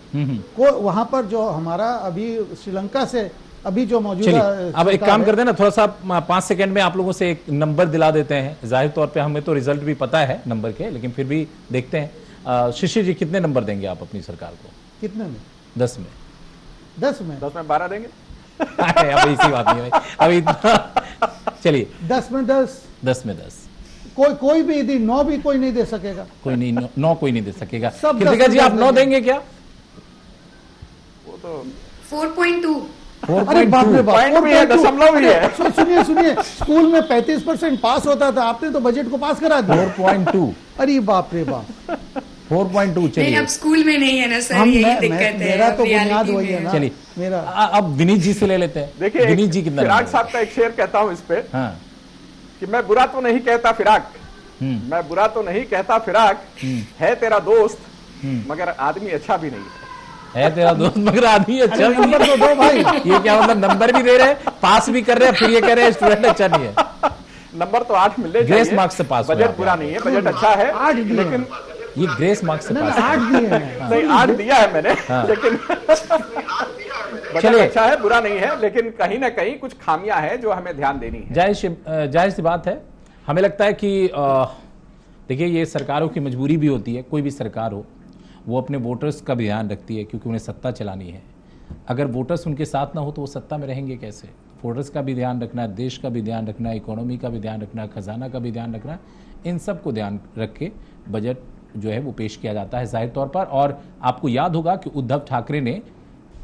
[SPEAKER 3] को वहां पर जो हमारा अभी श्रीलंका से अभी जो मौजूदा
[SPEAKER 1] अब एक काम करते हैं ना, थोड़ा सा 5 सेकंड में आप लोगों से एक नंबर दिला देते हैं। जाहिर तौर पे हमें तो रिजल्ट भी पता है नंबर के, लेकिन फिर भी देखते हैं। शिशिर जी, कितने नंबर देंगे आप अपनी सरकार को?
[SPEAKER 3] कितने में?
[SPEAKER 1] 10 में।
[SPEAKER 3] 10 में?
[SPEAKER 5] 10 में 12 देंगे।
[SPEAKER 1] अब इसी बात नहीं है अभी इतना। चलिए
[SPEAKER 3] 10 में 10।
[SPEAKER 1] 10 में 10।
[SPEAKER 3] कोई भी यदि 9 भी कोई नहीं दे सकेगा।
[SPEAKER 1] कोई नहीं, 9 कोई नहीं दे सकेगा।
[SPEAKER 3] सब
[SPEAKER 1] कृतिका जी, आप 9 देंगे क्या?
[SPEAKER 5] वो तो
[SPEAKER 4] 4.2।
[SPEAKER 3] अरे बाप रे बाप,
[SPEAKER 5] पॉइंट भी है, दशमलव भी है।
[SPEAKER 3] सुनिए, स्कूल में 35% पास होता था, आपने तो बजट को पास करा दिया।
[SPEAKER 1] 4.2।
[SPEAKER 3] अरे बाप रे बाप,
[SPEAKER 1] 4.2।
[SPEAKER 4] नहीं,
[SPEAKER 1] चलिए
[SPEAKER 4] अब स्कूल में नहीं है ना सर,
[SPEAKER 3] हम
[SPEAKER 4] यही दिक्कत है।
[SPEAKER 3] मेरा तो
[SPEAKER 4] reality
[SPEAKER 3] बुनियाद वही
[SPEAKER 4] में।
[SPEAKER 3] है ना।
[SPEAKER 1] चलिए
[SPEAKER 3] मेरा
[SPEAKER 1] अब विनीत जी से ले लेते हैं।
[SPEAKER 5] देखिए,
[SPEAKER 1] विनीत जी कितना
[SPEAKER 5] फिराक
[SPEAKER 1] नंबर
[SPEAKER 5] साहब का एक शेर कहता हूं इस पे,
[SPEAKER 1] हाँ।
[SPEAKER 5] कि मैं बुरा तो नहीं कहता फिराक, मैं बुरा तो नहीं कहता फिराक, है तेरा दोस्त मगर आदमी अच्छा भी नहीं
[SPEAKER 1] है तेरा दोस्त मगर आदमी अच्छा नहीं
[SPEAKER 3] नंबर तो दो भाई।
[SPEAKER 1] ये क्या मतलब, नंबर भी दे रहे हैं, पास भी कर रहे हैं, फिर ये कह रहे हैं स्टूडेंट अच्छा नहीं है।
[SPEAKER 5] नंबर तो 8 मिलने
[SPEAKER 1] ग्रेस
[SPEAKER 5] चाहिए।
[SPEAKER 1] मार्क्स से पास हुए
[SPEAKER 5] बजट
[SPEAKER 1] आप
[SPEAKER 5] बुरा
[SPEAKER 1] यहाँ
[SPEAKER 5] नहीं है, बजट अच्छा है,
[SPEAKER 3] 8 दिए।
[SPEAKER 5] लेकिन
[SPEAKER 1] ये ग्रेस मार्क्स से पास है।
[SPEAKER 3] 8 दिए हैं।
[SPEAKER 5] नहीं, 8 दिया है मैंने, लेकिन बजट
[SPEAKER 1] चलिए।
[SPEAKER 5] अच्छा है, बुरा नहीं है, लेकिन कहीं ना कहीं कुछ खामियां हैं जो हमें ध्यान देनी है।
[SPEAKER 1] जाहिर सी बात है। हमें लगता है कि देखिए, ये सरकारों की मजबूरी भी होती है। कोई भी सरकार हो, वो अपने वोटर्स का भी ध्यान रखती है, क्योंकि उन्हें सत्ता चलानी है। अगर वोटर्स उनके साथ ना हो तो वो सत्ता में रहेंगे कैसे? वोटर्स का भी ध्यान रखना है, देश का भी ध्यान रखना है, इकोनॉमी का भी ध्यान रखना है, खजाना का भी ध्यान रखना है। इन सब को ध्यान रख के बजट जो है वो पेश किया जाता है जाहिर तौर पर। और आपको याद होगा कि उद्धव ठाकरे ने,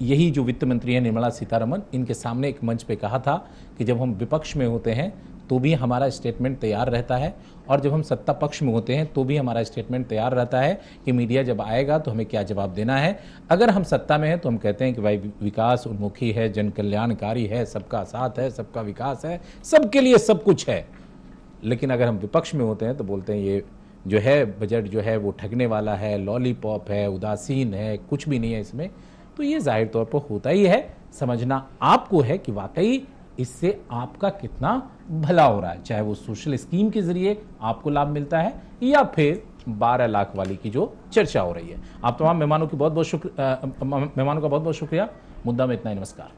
[SPEAKER 1] यही जो वित्त मंत्री है निर्मला सीतारमण, इनके सामने एक मंच पे कहा था कि जब हम विपक्ष में होते हैं तो भी हमारा स्टेटमेंट तैयार रहता है, और जब हम सत्ता पक्ष में होते हैं तो भी हमारा स्टेटमेंट तैयार रहता है कि मीडिया जब आएगा तो हमें क्या जवाब देना है। अगर हम सत्ता में हैं तो हम कहते हैं कि भाई विकास उन्मुखी है, जन कल्याणकारी है, सबका साथ है, सबका विकास है, सबके लिए सब कुछ है। लेकिन अगर हम विपक्ष में होते हैं तो बोलते हैं ये जो है बजट जो है वो ठगने वाला है, लॉलीपॉप है, उदासीन है, कुछ भी नहीं है इसमें। तो ये जाहिर तौर पर होता ही है। समझना आपको है कि वाकई इससे आपका कितना भला हो रहा है, चाहे वो सोशल स्कीम के जरिए आपको लाभ मिलता है या फिर 12 लाख वाली की जो चर्चा हो रही है। आप तमाम मेहमानों का बहुत बहुत शुक्रिया। मुद्दा में इतना ही, नमस्कार।